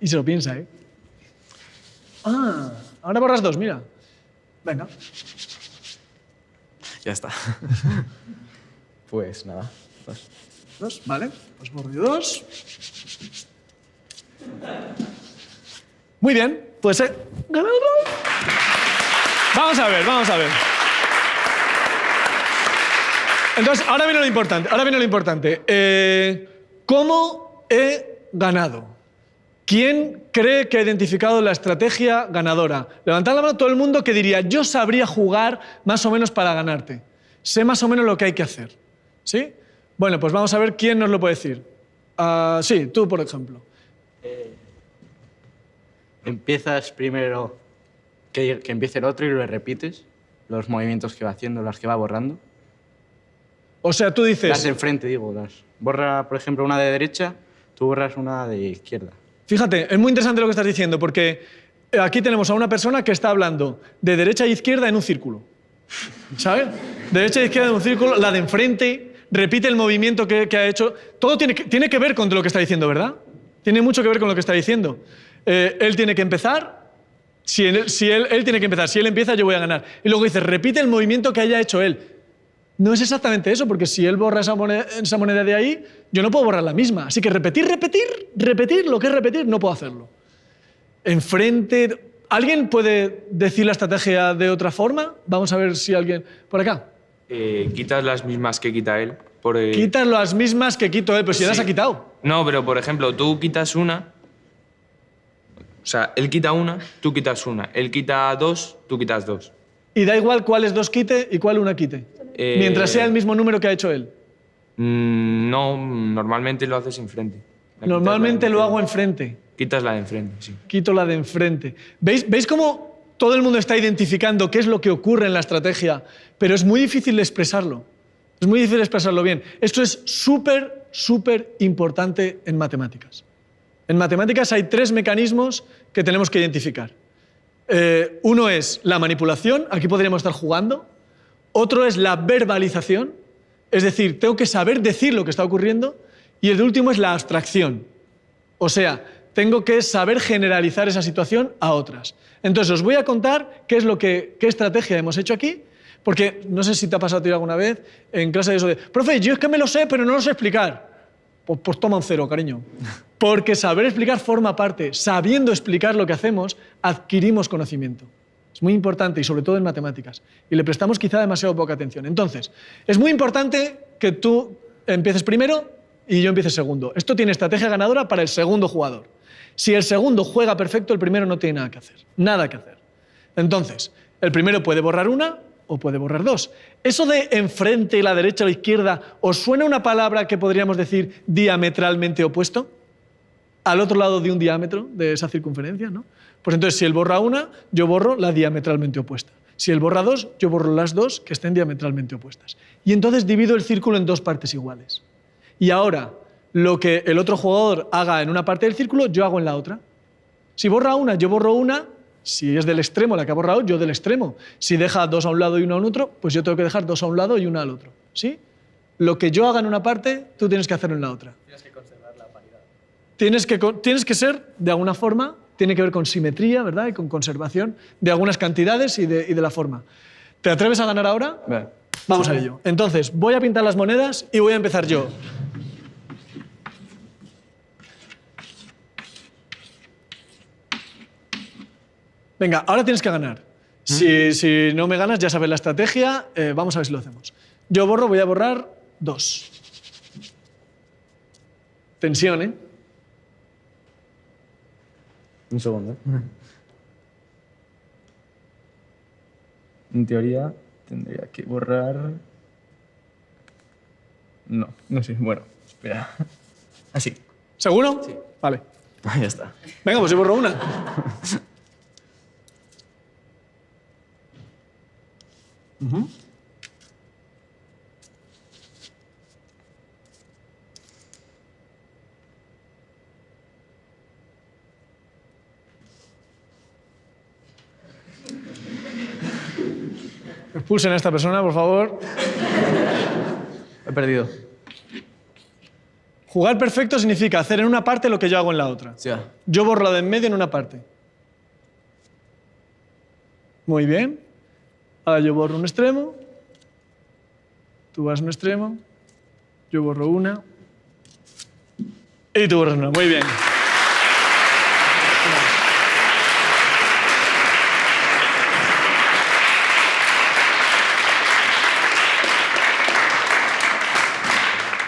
Y se lo piensa, ¿eh? Ah, ahora borras 2, mira. Venga. Ya está. Pues nada. 2, vale. Pues borro 2. Muy bien, pues ganado. Vamos a ver, vamos a ver. Entonces, ahora viene lo importante. ¿Cómo he ganado? ¿Quién cree que ha identificado la estrategia ganadora? Levantad la mano todo el mundo que diría, yo sabría jugar más o menos para ganarte. Sé más o menos lo que hay que hacer. ¿Sí? Bueno, pues vamos a ver quién nos lo puede decir. Sí, tú, por ejemplo. Empiezas primero que empiece el otro y lo repites, los movimientos que va haciendo, las que va borrando. O sea, tú dices... Las de enfrente, digo. Borra, por ejemplo, una de derecha, tú borras una de izquierda. Fíjate, es muy interesante lo que estás diciendo, porque aquí tenemos a una persona que está hablando de derecha a izquierda en un círculo. ¿Sabes? Derecha a izquierda en un círculo, la de enfrente, repite el movimiento que ha hecho. Todo tiene que ver con lo que está diciendo, ¿verdad? Tiene mucho que ver con lo que está diciendo. Él tiene que empezar. Si él tiene que empezar. Si él empieza, yo voy a ganar. Y luego dice, repite el movimiento que haya hecho él. No es exactamente eso, porque si él borra esa moneda de ahí, yo no puedo borrar la misma. Así que repetir lo que es repetir, no puedo hacerlo. Enfrente... ¿Alguien puede decir la estrategia de otra forma? Vamos a ver si alguien... Por acá. Quitas las mismas que quita él. Quitas las mismas que quito él, pero si ya las ha quitado. No, pero por ejemplo, tú quitas una... O sea, él quita una, tú quitas una. Él quita 2, tú quitas 2. Y da igual cuáles 2 quite y cuál una quite. Mientras sea el mismo número que ha hecho él. No, normalmente lo haces enfrente. Normalmente lo hago enfrente. Quitas la de enfrente, sí. Quito la de enfrente. ¿Veis cómo todo el mundo está identificando qué es lo que ocurre en la estrategia? Pero es muy difícil expresarlo. Es muy difícil expresarlo bien. Esto es súper, súper importante en matemáticas. En matemáticas hay 3 mecanismos que tenemos que identificar. Uno es la manipulación, aquí podríamos estar jugando. Otro es la verbalización, es decir, tengo que saber decir lo que está ocurriendo. Y el último es la abstracción. O sea, tengo que saber generalizar esa situación a otras. Entonces, os voy a contar qué estrategia hemos hecho aquí, porque no sé si te ha pasado a ti alguna vez en clase de eso de profe, yo es que me lo sé, pero no lo sé explicar. Pues toma un 0, cariño. Porque saber explicar forma parte. Sabiendo explicar lo que hacemos, adquirimos conocimiento. Es muy importante, y sobre todo en matemáticas. Y le prestamos quizá demasiado poca atención. Entonces, es muy importante que tú empieces primero y yo empiece segundo. Esto tiene estrategia ganadora para el segundo jugador. Si el segundo juega perfecto, el primero no tiene nada que hacer. Nada que hacer. Entonces, el primero puede borrar una o puede borrar 2. ¿Eso de enfrente, la derecha o la izquierda, os suena una palabra que podríamos decir diametralmente opuesto? Al otro lado de un diámetro de esa circunferencia, ¿no? Pues entonces, si él borra una, yo borro la diametralmente opuesta. Si él borra 2, yo borro las 2 que estén diametralmente opuestas. Y entonces divido el círculo en 2 partes iguales. Y ahora, lo que el otro jugador haga en una parte del círculo, yo hago en la otra. Si borra una, yo borro una. Si es del extremo la que ha borrado, yo del extremo. Si deja 2 a un lado y 1 a otro, pues yo tengo que dejar 2 a un lado y 1 al otro. ¿Sí? Lo que yo haga en una parte, tú tienes que hacerlo en la otra. Tienes que conservar la paridad. Tienes que ser, de alguna forma, tiene que ver con simetría, ¿verdad? Y con conservación de algunas cantidades y de la forma. ¿Te atreves a ganar ahora? Vale. Vamos a ello. Entonces, voy a pintar las monedas y voy a empezar yo. Venga, ahora tienes que ganar. Si no me ganas, ya sabes la estrategia. Vamos a ver si lo hacemos. Yo voy a borrar 2. Tensión, ¿eh? Un segundo. En teoría, tendría que borrar... No sé. Bueno, espera. Así. ¿Seguro? Sí. Vale. Ya está. Venga, pues yo borro una. Expulsen a esta persona, por favor. He perdido. Jugar perfecto significa hacer en una parte lo que yo hago en la otra. Sí, va. Yo borro la de en medio en una parte. Muy bien. Ahora yo borro un extremo. Tú vas a un extremo. Yo borro una. Y tú borras una. Muy bien.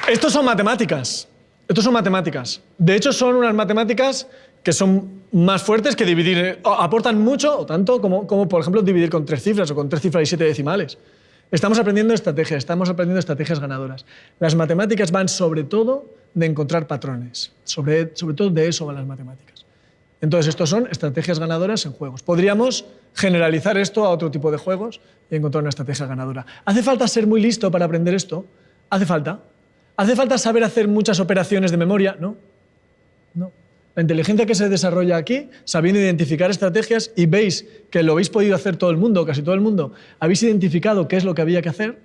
Estos son matemáticas. Estos son matemáticas. De hecho, son unas matemáticas que son más fuertes que dividir. Aportan mucho o tanto como por ejemplo, dividir con 3 cifras o con 3 cifras y 7 decimales. Estamos aprendiendo estrategias ganadoras. Las matemáticas van sobre todo de encontrar patrones. Sobre todo de eso van las matemáticas. Entonces, estos son estrategias ganadoras en juegos. Podríamos generalizar esto a otro tipo de juegos y encontrar una estrategia ganadora. ¿Hace falta ser muy listo para aprender esto? ¿Hace falta? ¿Hace falta saber hacer muchas operaciones de memoria? No. No. La inteligencia que se desarrolla aquí, sabiendo identificar estrategias, y veis que lo habéis podido hacer todo el mundo, casi todo el mundo, habéis identificado qué es lo que había que hacer,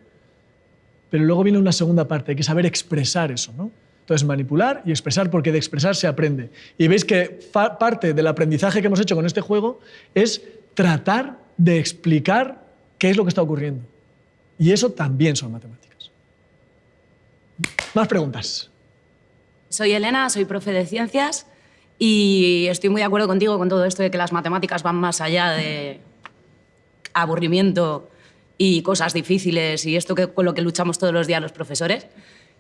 pero luego viene una segunda parte, hay que saber expresar eso, ¿no? Entonces, manipular y expresar, porque de expresar se aprende. Y veis que parte del aprendizaje que hemos hecho con este juego es tratar de explicar qué es lo que está ocurriendo. Y eso también son matemáticas. Más preguntas. Soy Elena, soy profe de ciencias y estoy muy de acuerdo contigo con todo esto de que las matemáticas van más allá de aburrimiento y cosas difíciles y esto con lo que luchamos todos los días los profesores.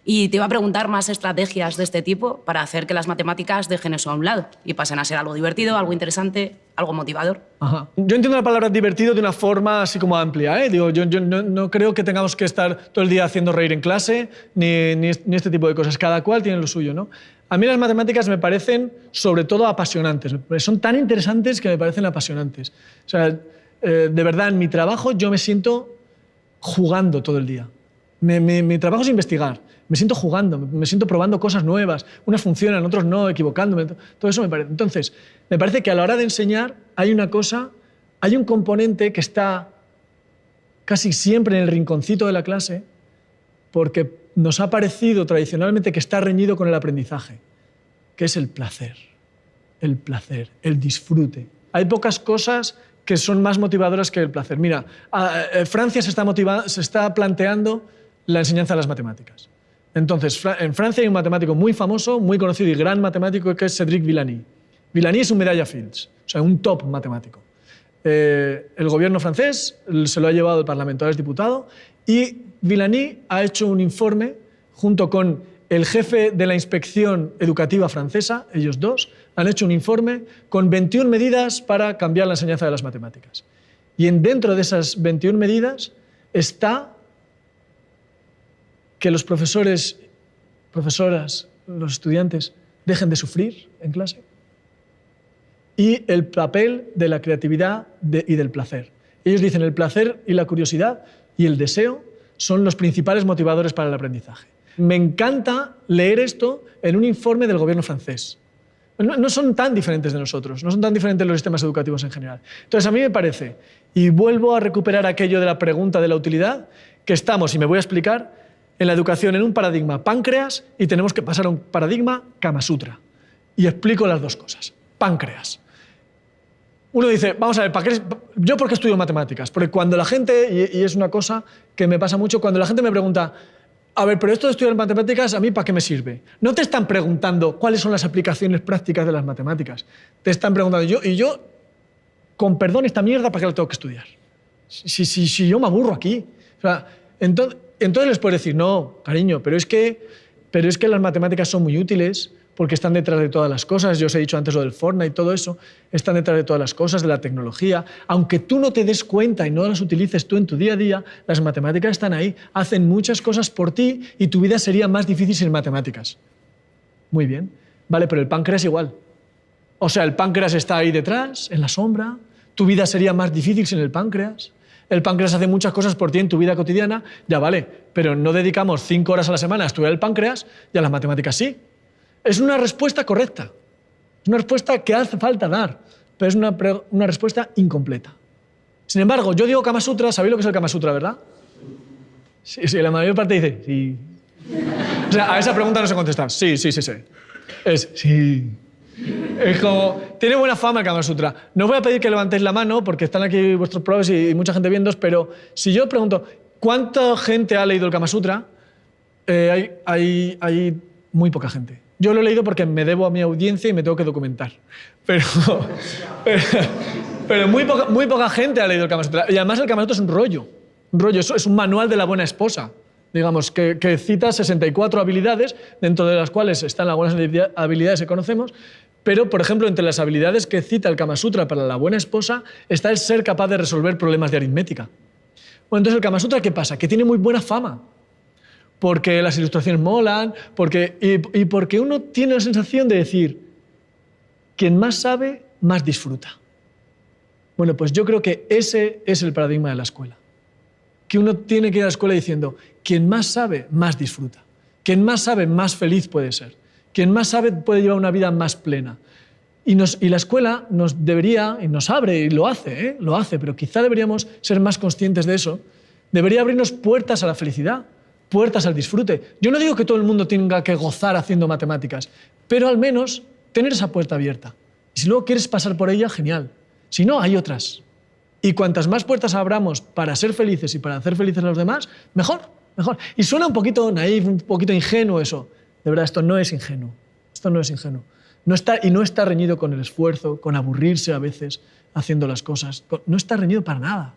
Y te iba a preguntar más estrategias de este tipo para hacer que las matemáticas dejen eso a un lado y pasen a ser algo divertido, algo interesante, algo motivador. Ajá. Yo entiendo la palabra divertido de una forma así como amplia, ¿eh? Digo, yo no creo que tengamos que estar todo el día haciendo reír en clase ni este tipo de cosas. Cada cual tiene lo suyo, ¿no? A mí las matemáticas me parecen sobre todo apasionantes. Son tan interesantes que me parecen apasionantes. O sea, de verdad, en mi trabajo yo me siento jugando todo el día. Mi trabajo es investigar. Me siento jugando, me siento probando cosas nuevas. Unas funcionan, otros no, equivocándome. Todo eso me parece. Entonces, me parece que a la hora de enseñar hay un componente que está casi siempre en el rinconcito de la clase porque nos ha parecido tradicionalmente que está reñido con el aprendizaje, que es el placer, el disfrute. Hay pocas cosas que son más motivadoras que el placer. Mira, Francia se está planteando la enseñanza de las matemáticas. Entonces, en Francia hay un matemático muy famoso, muy conocido y gran matemático que es Cédric Villani. Villani es un medalla Fields, o sea, un top matemático. El gobierno francés se lo ha llevado al Parlamento, ahora es diputado, y Villani ha hecho un informe junto con el jefe de la inspección educativa francesa, ellos dos, han hecho un informe con 21 medidas para cambiar la enseñanza de las matemáticas. Y dentro de esas 21 medidas está que los profesores, profesoras, los estudiantes dejen de sufrir en clase y el papel de la creatividad y del placer. Ellos dicen el placer y la curiosidad y el deseo son los principales motivadores para el aprendizaje. Me encanta leer esto en un informe del gobierno francés. No son tan diferentes de nosotros, no son tan diferentes los sistemas educativos en general. Entonces, a mí me parece, y vuelvo a recuperar aquello de la pregunta de la utilidad, que estamos, y me voy a explicar, en la educación en un paradigma páncreas y tenemos que pasar a un paradigma Kama Sutra. Y explico las dos cosas. Páncreas. Uno dice, vamos a ver, ¿yo por qué estudio matemáticas? Porque cuando la gente, y es una cosa que me pasa mucho, cuando la gente me pregunta, a ver, pero esto de estudiar matemáticas, ¿a mí para qué me sirve? No te están preguntando cuáles son las aplicaciones prácticas de las matemáticas. Te están preguntando, yo con perdón, esta mierda, ¿para qué la tengo que estudiar? Si yo me aburro aquí. O sea, entonces les puedes decir, no, cariño, pero es que las matemáticas son muy útiles porque están detrás de todas las cosas. Yo os he dicho antes lo del Fortnite y todo eso. Están detrás de todas las cosas, de la tecnología. Aunque tú no te des cuenta y no las utilices tú en tu día a día, las matemáticas están ahí, hacen muchas cosas por ti y tu vida sería más difícil sin matemáticas. Muy bien. Vale, pero el páncreas igual. O sea, el páncreas está ahí detrás, en la sombra. Tu vida sería más difícil sin el páncreas. El páncreas hace muchas cosas por ti en tu vida cotidiana, ya vale, pero no dedicamos 5 horas a la semana a estudiar el páncreas y a las matemáticas sí. Es una respuesta correcta, es una respuesta que hace falta dar, pero es una respuesta incompleta. Sin embargo, yo digo Kama Sutra, ¿sabéis lo que es el Kama Sutra, verdad? Sí, la mayor parte dice sí. O sea, a esa pregunta no se contesta. Sí. Es sí. Es como, tiene buena fama el Kama Sutra. No os voy a pedir que levantéis la mano porque están aquí vuestros profes y mucha gente viéndoos, pero si yo pregunto, ¿cuánta gente ha leído el Kama Sutra? Hay muy poca gente. Yo lo he leído porque me debo a mi audiencia y me tengo que documentar. Pero muy poca gente ha leído el Kama Sutra. Y además el Kama Sutra es un rollo. Es un manual de la buena esposa. Digamos, que cita 64 habilidades, dentro de las cuales están algunas habilidades que conocemos, pero, por ejemplo, entre las habilidades que cita el Kama Sutra para la buena esposa está el ser capaz de resolver problemas de aritmética. Bueno, entonces el Kama Sutra, ¿qué pasa? Que tiene muy buena fama. Porque las ilustraciones molan, y porque uno tiene la sensación de decir, quien más sabe, más disfruta. Bueno, pues yo creo que ese es el paradigma de la escuela. Que uno tiene que ir a la escuela diciendo, quien más sabe, más disfruta. Quien más sabe, más feliz puede ser. Quien más sabe puede llevar una vida más plena. Y la escuela nos debería, y nos abre, y lo hace, pero quizá deberíamos ser más conscientes de eso. Debería abrirnos puertas a la felicidad, puertas al disfrute. Yo no digo que todo el mundo tenga que gozar haciendo matemáticas, pero al menos tener esa puerta abierta. Y si luego quieres pasar por ella, genial. Si no, hay otras. Y cuantas más puertas abramos para ser felices y para hacer felices a los demás, mejor. Y suena un poquito naif, un poquito ingenuo eso. De verdad, esto no es ingenuo. No está reñido con el esfuerzo, con aburrirse a veces haciendo las cosas. No está reñido para nada.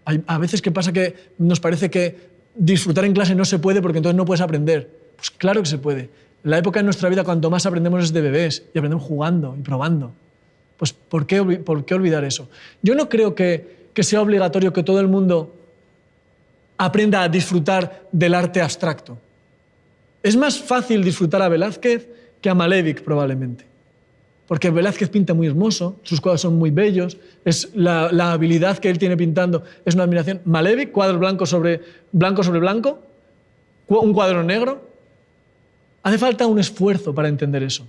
Hay a veces que pasa que nos parece que disfrutar en clase no se puede porque entonces no puedes aprender. Pues claro que se puede. En la época de nuestra vida, cuanto más aprendemos es de bebés y aprendemos jugando y probando. Pues ¿por qué olvidar eso? Yo no creo que sea obligatorio que todo el mundo aprenda a disfrutar del arte abstracto. Es más fácil disfrutar a Velázquez que a Malevich, probablemente. Porque Velázquez pinta muy hermoso, sus cuadros son muy bellos, la habilidad que él tiene pintando es una admiración. Malevich, cuadro blanco sobre blanco, un cuadro negro. Hace falta un esfuerzo para entender eso.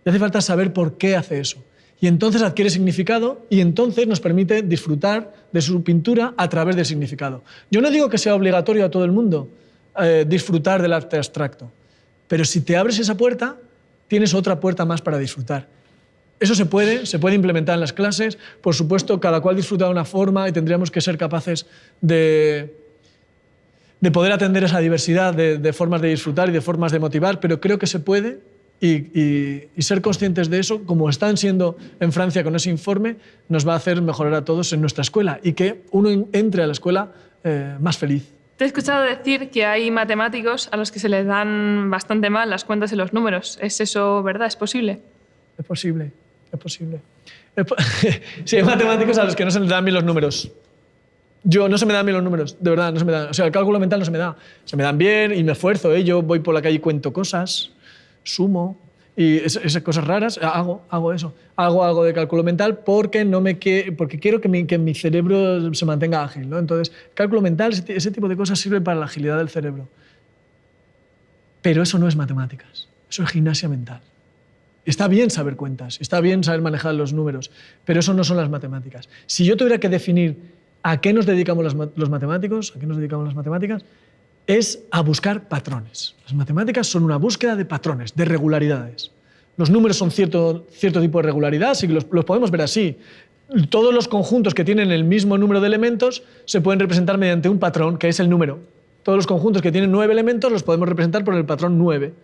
Y hace falta saber por qué hace eso. Y entonces adquiere significado y entonces nos permite disfrutar de su pintura a través del significado. Yo no digo que sea obligatorio a todo el mundo disfrutar del arte abstracto, pero si te abres esa puerta, tienes otra puerta más para disfrutar. Eso se puede implementar en las clases. Por supuesto, cada cual disfruta de una forma y tendríamos que ser capaces de poder atender esa diversidad de formas de disfrutar y de formas de motivar, pero creo que se puede y ser conscientes de eso, como están siendo en Francia con ese informe, nos va a hacer mejorar a todos en nuestra escuela y que uno entre a la escuela más feliz. Te he escuchado decir que hay matemáticos a los que se les dan bastante mal las cuentas y los números. ¿Es eso verdad? ¿Es posible? Es posible. Sí, hay matemáticos a los que no se les dan bien los números. No se me dan bien los números, de verdad, no se me dan. O sea, el cálculo mental no se me da. Se me dan bien y me esfuerzo, Yo voy por la calle y cuento cosas, sumo, y esas cosas raras, hago eso. Hago algo de cálculo mental porque quiero que mi cerebro se mantenga ágil, ¿no? Entonces, cálculo mental, ese tipo de cosas sirve para la agilidad del cerebro. Pero eso no es matemáticas, eso es gimnasia mental. Está bien saber cuentas, está bien saber manejar los números, pero eso no son las matemáticas. Si yo tuviera que definir a qué nos dedicamos los matemáticos, es a buscar patrones. Las matemáticas son una búsqueda de patrones, de regularidades. Los números son cierto tipo de regularidad, sí que los podemos ver así. Todos los conjuntos que tienen el mismo número de elementos se pueden representar mediante un patrón, que es el número. Todos los conjuntos que tienen 9 elementos los podemos representar por el patrón 9.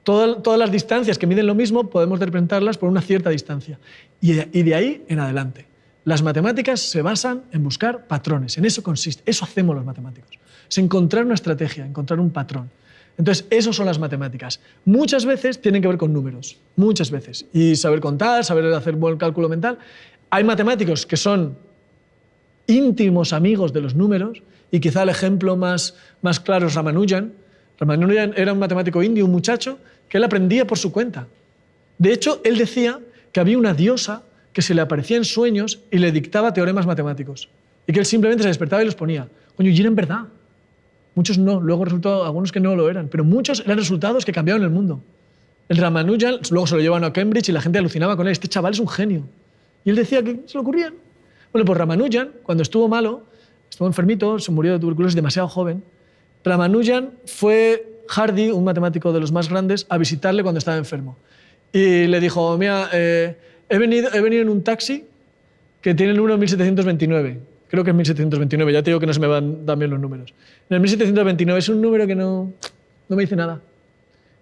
Todas las distancias que miden lo mismo podemos representarlas por una cierta distancia. Y de ahí en adelante. Las matemáticas se basan en buscar patrones. En eso consiste. Eso hacemos los matemáticos. Es encontrar una estrategia, encontrar un patrón. Entonces, eso son las matemáticas. Muchas veces tienen que ver con números. Muchas veces. Y saber contar, saber hacer buen cálculo mental. Hay matemáticos que son íntimos amigos de los números y quizá el ejemplo más claro es Ramanujan. Ramanujan era un matemático indio, un muchacho, que él aprendía por su cuenta. De hecho, él decía que había una diosa que se le aparecía en sueños y le dictaba teoremas matemáticos. Y que él simplemente se despertaba y los ponía. Coño, y eran verdad. Muchos no, luego resultó algunos que no lo eran, pero muchos eran resultados que cambiaron el mundo. El Ramanujan luego se lo llevaron a Cambridge y la gente alucinaba con él. Este chaval es un genio. Y él decía que se le ocurrían. Bueno, pues Ramanujan, cuando estuvo malo, estuvo enfermito, se murió de tuberculosis demasiado joven, Ramanujan fue Hardy, un matemático de los más grandes, a visitarle cuando estaba enfermo. Y le dijo, mira, he venido en un taxi que tiene el número 1729. Creo que es 1729, ya te digo que no se me van tan bien los números. En el 1729 es un número que no me dice nada.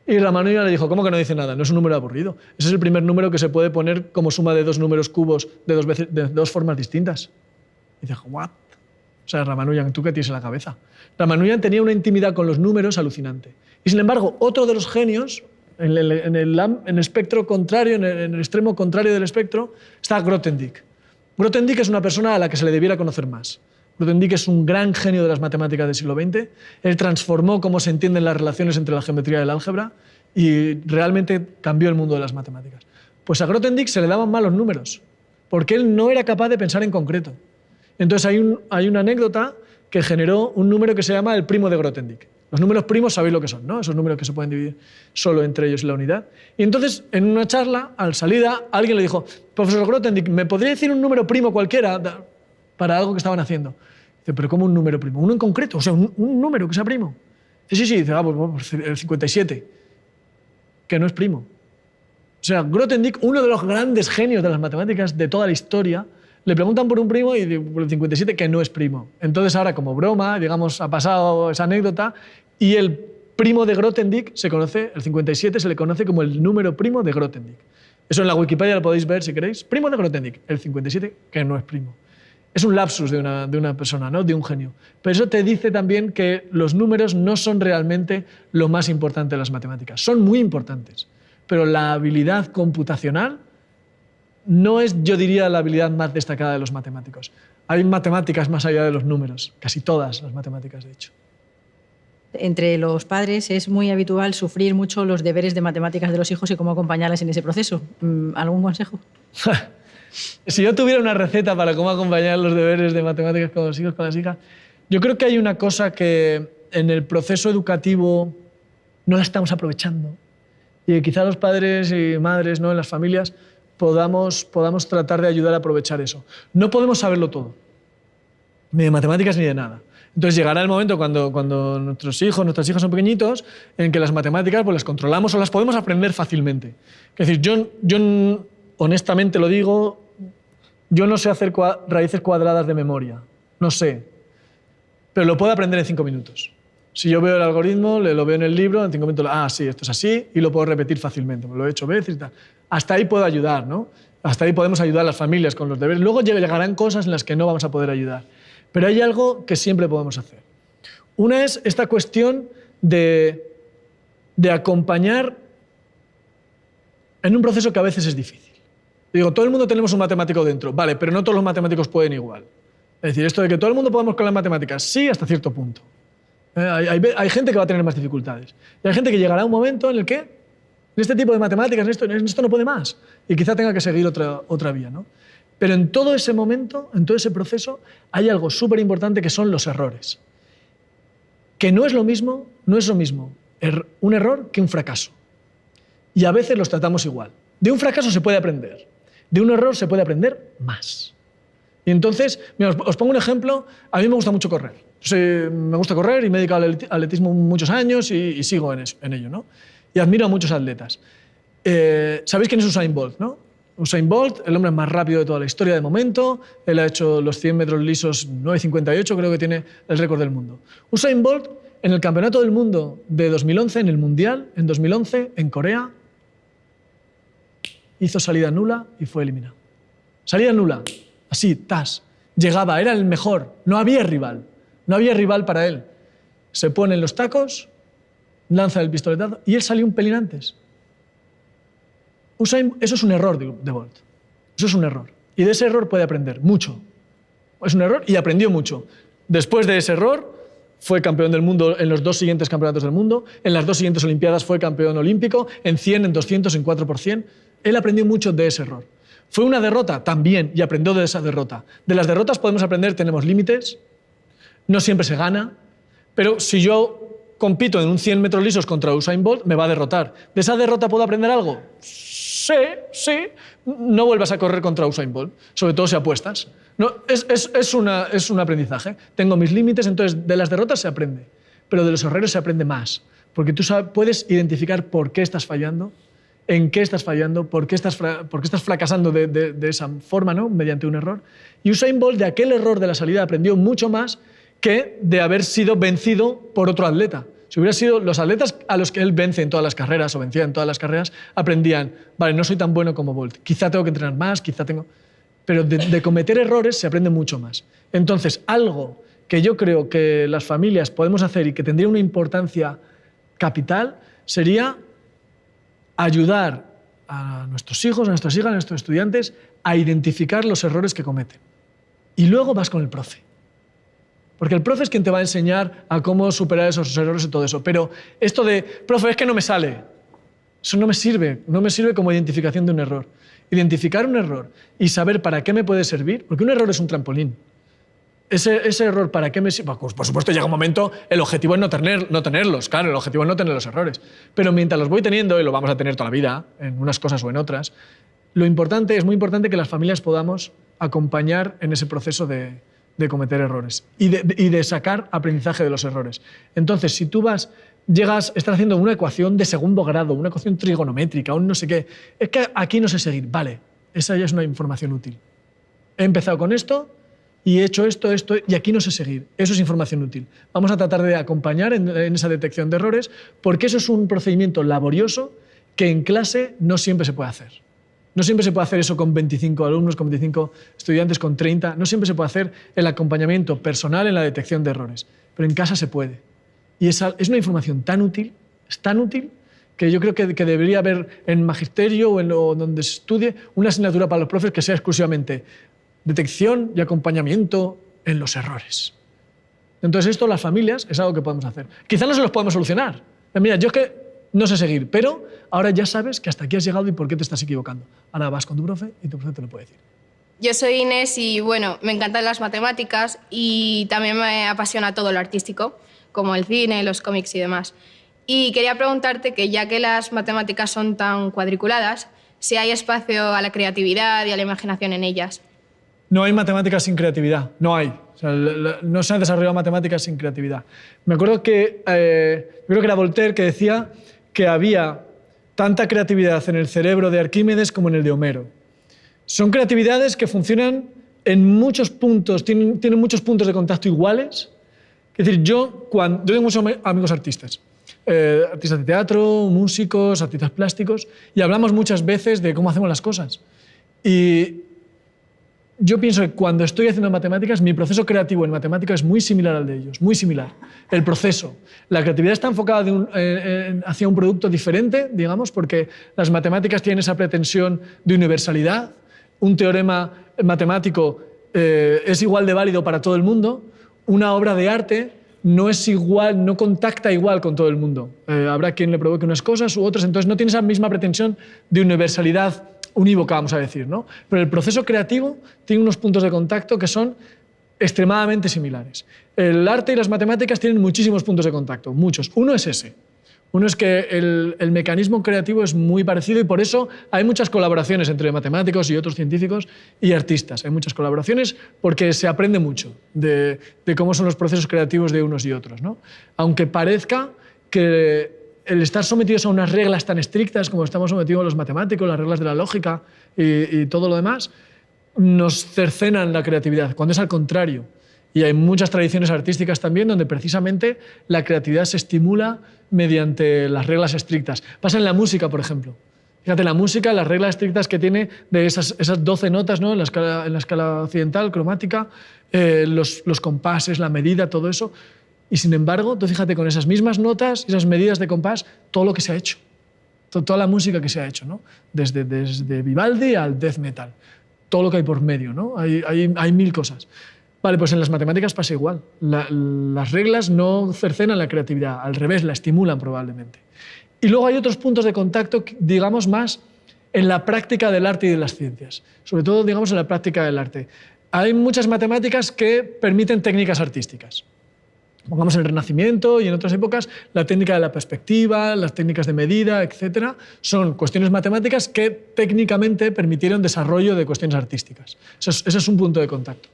Y Ramanujan le dijo, ¿cómo que no dice nada? No es un número aburrido. Ese es el primer número que se puede poner como suma de dos números cubos de dos formas distintas. Y dice, ¿what? O sea, Ramanujan, ¿tú qué tienes en la cabeza? Ramanujan tenía una intimidad con los números alucinante. Y sin embargo, otro de los genios, en el espectro contrario, en el extremo contrario del espectro, está Grothendieck. Grothendieck es una persona a la que se le debiera conocer más. Grothendieck es un gran genio de las matemáticas del siglo XX. Él transformó cómo se entienden las relaciones entre la geometría y el álgebra y realmente cambió el mundo de las matemáticas. Pues a Grothendieck se le daban mal los números, porque él no era capaz de pensar en concreto. Entonces hay una anécdota que generó un número que se llama el primo de Grothendieck. Los números primos sabéis lo que son, ¿no? Esos números que se pueden dividir solo entre ellos y la unidad. Y entonces, en una charla, al salida, alguien le dijo, profesor Grothendieck, ¿me podría decir un número primo cualquiera para algo que estaban haciendo? Dice, ¿pero cómo un número primo? ¿Uno en concreto? O sea, un número que sea primo. Dice, sí. Dice, pues el 57, que no es primo. O sea, Grothendieck, uno de los grandes genios de las matemáticas de toda la historia, le preguntan por un primo y por el 57 que no es primo. Entonces ahora, como broma, digamos, ha pasado esa anécdota y el primo de Grothendieck se conoce, el 57 se le conoce como el número primo de Grothendieck. Eso en la Wikipedia lo podéis ver si queréis. Primo de Grothendieck, el 57 que no es primo. Es un lapsus de una persona, ¿no? De un genio. Pero eso te dice también que los números no son realmente lo más importante de las matemáticas. Son muy importantes, pero la habilidad computacional no es, yo diría, la habilidad más destacada de los matemáticos. Hay matemáticas más allá de los números, casi todas las matemáticas, de hecho. Entre los padres es muy habitual sufrir mucho los deberes de matemáticas de los hijos y cómo acompañarles en ese proceso. ¿Algún consejo? Si yo tuviera una receta para cómo acompañar los deberes de matemáticas con los hijos, con las hijas, yo creo que hay una cosa que en el proceso educativo no la estamos aprovechando y que quizá los padres y madres, ¿no?, en las familias podamos tratar de ayudar a aprovechar eso. No podemos saberlo todo, ni de matemáticas ni de nada. Entonces llegará el momento cuando nuestros hijos, nuestras hijas son pequeñitos, en que las matemáticas pues las controlamos o las podemos aprender fácilmente. Es decir, yo honestamente lo digo, yo no sé hacer raíces cuadradas de memoria, no sé, pero lo puedo aprender en 5 minutos. Si yo veo el algoritmo, lo veo en el libro, en 5 minutos, sí, esto es así, y lo puedo repetir fácilmente, lo he hecho veces y tal. Hasta ahí puedo ayudar, ¿no? Hasta ahí podemos ayudar a las familias con los deberes. Luego llegarán cosas en las que no vamos a poder ayudar. Pero hay algo que siempre podemos hacer. Una es esta cuestión de acompañar en un proceso que a veces es difícil. Digo, todo el mundo tenemos un matemático dentro, vale, pero no todos los matemáticos pueden igual. Es decir, esto de que todo el mundo podamos con las matemáticas, sí, hasta cierto punto. Hay gente que va a tener más dificultades. Y hay gente que llegará a un momento en el que, en este tipo de matemáticas, en esto no puede más. Y quizá tenga que seguir otra vía, ¿no? Pero en todo ese momento, en todo ese proceso, hay algo súper importante que son los errores. Que no es lo mismo un error que un fracaso. Y a veces los tratamos igual. De un fracaso se puede aprender. De un error se puede aprender más. Y entonces, mira, os pongo un ejemplo. A mí me gusta mucho correr. Me gusta correr y me he dedicado al atletismo muchos años y sigo en ello, ¿no? Y admiro a muchos atletas. ¿Sabéis quién es Usain Bolt, no? Usain Bolt, el hombre más rápido de toda la historia de momento. Él ha hecho los 100 metros lisos 9:58, creo que tiene el récord del mundo. Usain Bolt, en el Campeonato del Mundo de 2011, en el Mundial, en 2011, en Corea, hizo salida nula y fue eliminado. Salida nula, así, llegaba, era el mejor, no había rival para él. Se pone en los tacos, lanza el pistoletazo y él salió un pelín antes. Eso es un error de Bolt. Eso es un error. Y de ese error puede aprender mucho. Es un error y aprendió mucho. Después de ese error, fue campeón del mundo en los 2 siguientes campeonatos del mundo. En las 2 siguientes Olimpiadas fue campeón olímpico. En 100, en 200, en 4%. Él aprendió mucho de ese error. ¿Fue una derrota? También. Y aprendió de esa derrota. De las derrotas podemos aprender, tenemos límites. No siempre se gana. Pero si yo compito en un 100 metros lisos contra Usain Bolt, me va a derrotar. ¿De esa derrota puedo aprender algo? Sí. No vuelvas a correr contra Usain Bolt, sobre todo si apuestas. No, es un aprendizaje. Tengo mis límites, entonces de las derrotas se aprende, pero de los errores se aprende más, porque tú puedes identificar por qué estás fallando, en qué estás fallando, por qué estás fracasando de esa forma, ¿no? Mediante un error. Y Usain Bolt de aquel error de la salida aprendió mucho más que de haber sido vencido por otro atleta. Si hubiera sido los atletas a los que él vence en todas las carreras o vencía en todas las carreras, aprendían, vale, no soy tan bueno como Bolt, quizá tengo que entrenar más, quizá tengo... Pero de cometer errores se aprende mucho más. Entonces, algo que yo creo que las familias podemos hacer y que tendría una importancia capital sería ayudar a nuestros hijos, a nuestras hijas, a nuestros estudiantes a identificar los errores que cometen. Y luego vas con el profe. Porque el profe es quien te va a enseñar a cómo superar esos errores y todo eso. Pero esto de, profe, es que no me sale, eso no me sirve como identificación de un error. Identificar un error y saber para qué me puede servir, porque un error es un trampolín. Ese error, ¿para qué me sirve? Pues, por supuesto, llega un momento, el objetivo es no tenerlos, claro, el objetivo es no tener los errores. Pero mientras los voy teniendo, y lo vamos a tener toda la vida, en unas cosas o en otras, es muy importante que las familias podamos acompañar en ese proceso de cometer errores y de sacar aprendizaje de los errores. Entonces, si tú estás haciendo una ecuación de segundo grado, una ecuación trigonométrica, un no sé qué, es que aquí no sé seguir. Vale, esa ya es una información útil. He empezado con esto y he hecho esto, y aquí no sé seguir. Eso es información útil. Vamos a tratar de acompañar en esa detección de errores, porque eso es un procedimiento laborioso que en clase no siempre se puede hacer. No siempre se puede hacer eso con 25 alumnos, con 25 estudiantes, con 30. No siempre se puede hacer el acompañamiento personal en la detección de errores. Pero en casa se puede. Y es una información tan útil, es tan útil, que yo creo que debería haber en magisterio o donde se estudie una asignatura para los profes que sea exclusivamente detección y acompañamiento en los errores. Entonces esto, las familias, es algo que podemos hacer. Quizá no se los podemos solucionar. Mira, yo es que no sé seguir, pero ahora ya sabes que hasta aquí has llegado y por qué te estás equivocando. Ahora vas con tu profe y tu profe te lo puede decir. Yo soy Inés y, bueno, me encantan las matemáticas y también me apasiona todo lo artístico, como el cine, los cómics y demás. Y quería preguntarte que, ya que las matemáticas son tan cuadriculadas, si hay espacio a la creatividad y a la imaginación en ellas. No hay matemáticas sin creatividad, no hay. O sea, no se han desarrollado matemáticas sin creatividad. Me acuerdo que, creo que era Voltaire que decía que había tanta creatividad en el cerebro de Arquímedes como en el de Homero. Son creatividades que funcionan en muchos puntos, tienen muchos puntos de contacto iguales. Es decir, yo tengo muchos amigos artistas, artistas de teatro, músicos, artistas plásticos, y hablamos muchas veces de cómo hacemos las cosas. Y yo pienso que cuando estoy haciendo matemáticas, mi proceso creativo en matemáticas es muy similar al de ellos, muy similar. El proceso. La creatividad está enfocada hacia un producto diferente, digamos, porque las matemáticas tienen esa pretensión de universalidad. Un teorema matemático es igual de válido para todo el mundo. Una obra de arte no es igual, no contacta igual con todo el mundo. Habrá quien le provoque unas cosas u otras, entonces no tiene esa misma pretensión de universalidad unívoca, vamos a decir, ¿no? Pero el proceso creativo tiene unos puntos de contacto que son extremadamente similares. El arte y las matemáticas tienen muchísimos puntos de contacto, muchos. Uno es ese. Uno es que el mecanismo creativo es muy parecido y por eso hay muchas colaboraciones entre matemáticos y otros científicos y artistas. Hay muchas colaboraciones porque se aprende mucho de cómo son los procesos creativos de unos y otros, ¿no? Aunque parezca que el estar sometidos a unas reglas tan estrictas como estamos sometidos los matemáticos, las reglas de la lógica y todo lo demás, nos cercenan la creatividad, cuando es al contrario. Y hay muchas tradiciones artísticas también donde precisamente la creatividad se estimula mediante las reglas estrictas. Pasa en la música, por ejemplo. Fíjate, la música, las reglas estrictas que tiene de esas 12 notas, ¿no? en la escala occidental, cromática, los compases, la medida, todo eso. Y sin embargo, tú fíjate, con esas mismas notas, esas medidas de compás, todo lo que se ha hecho. Toda la música que se ha hecho, ¿no? Desde Vivaldi al death metal. Todo lo que hay por medio, ¿no? Hay mil cosas. Vale, pues en las matemáticas pasa igual. Las reglas no cercenan la creatividad, al revés, la estimulan probablemente. Y luego hay otros puntos de contacto, digamos, más en la práctica del arte y de las ciencias. Sobre todo, digamos, en la práctica del arte. Hay muchas matemáticas que permiten técnicas artísticas. Pongamos en el Renacimiento y en otras épocas, la técnica de la perspectiva, las técnicas de medida, etc., son cuestiones matemáticas que técnicamente permitieron desarrollo de cuestiones artísticas. Ese es un punto de contacto.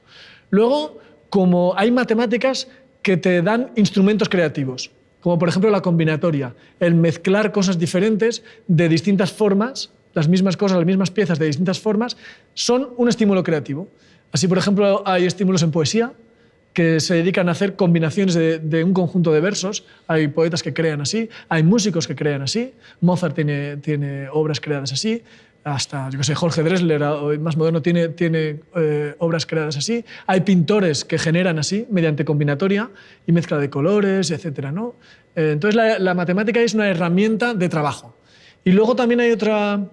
Luego, como hay matemáticas que te dan instrumentos creativos, como por ejemplo la combinatoria, el mezclar cosas diferentes de distintas formas, las mismas cosas, las mismas piezas de distintas formas, son un estímulo creativo. Así, por ejemplo, hay estímulos en poesía, que se dedican a hacer combinaciones de un conjunto de versos. Hay poetas que crean así, hay músicos que crean así. Mozart tiene obras creadas así, hasta, yo qué sé, Jorge Drexler, más moderno, tiene obras creadas así. Hay pintores que generan así, mediante combinatoria y mezcla de colores, etc., ¿no? Entonces, la matemática es una herramienta de trabajo. Y luego también hay otro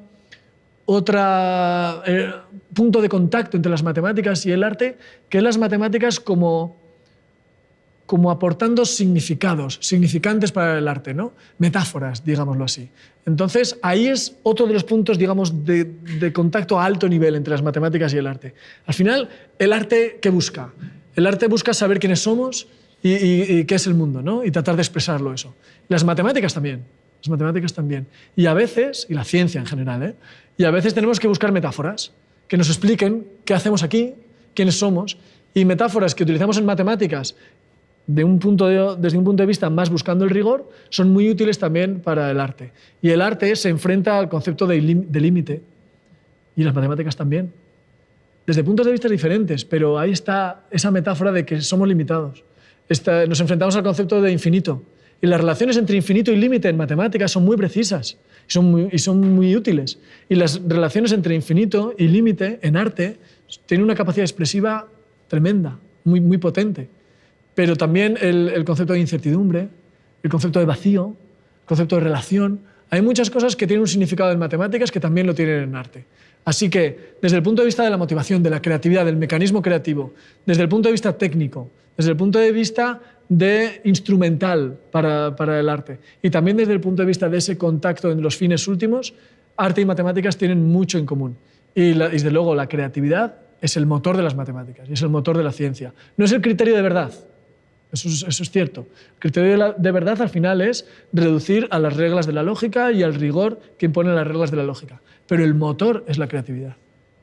punto de contacto entre las matemáticas y el arte, que es las matemáticas como aportando significantes para el arte, ¿no? Metáforas, digámoslo así. Entonces, ahí es otro de los puntos, digamos, de contacto a alto nivel entre las matemáticas y el arte. Al final, ¿el arte qué busca? El arte busca saber quiénes somos y qué es el mundo, ¿no? Y tratar de expresarlo eso. Las matemáticas también. Las matemáticas también. Y a veces, y la ciencia en general, y a veces tenemos que buscar metáforas que nos expliquen qué hacemos aquí, quiénes somos, y metáforas que utilizamos en matemáticas desde un punto de vista más buscando el rigor, son muy útiles también para el arte. Y el arte se enfrenta al concepto de límite, y las matemáticas también. Desde puntos de vista diferentes, pero ahí está esa metáfora de que somos limitados. Nos enfrentamos al concepto de infinito. Y las relaciones entre infinito y límite en matemáticas son muy precisas y son muy útiles. Y las relaciones entre infinito y límite en arte tienen una capacidad expresiva tremenda, muy potente. Pero también el concepto de incertidumbre, el concepto de vacío, el concepto de relación. Hay muchas cosas que tienen un significado en matemáticas que también lo tienen en arte. Así que, desde el punto de vista de la motivación, de la creatividad, del mecanismo creativo, desde el punto de vista técnico, desde el punto de vista de instrumental para el arte, y también desde el punto de vista de ese contacto en los fines últimos, arte y matemáticas tienen mucho en común. Y desde luego la creatividad es el motor de las matemáticas y es el motor de la ciencia. No es el criterio de verdad, eso es cierto. El criterio de verdad al final es reducir a las reglas de la lógica y al rigor que imponen las reglas de la lógica. Pero el motor es la creatividad,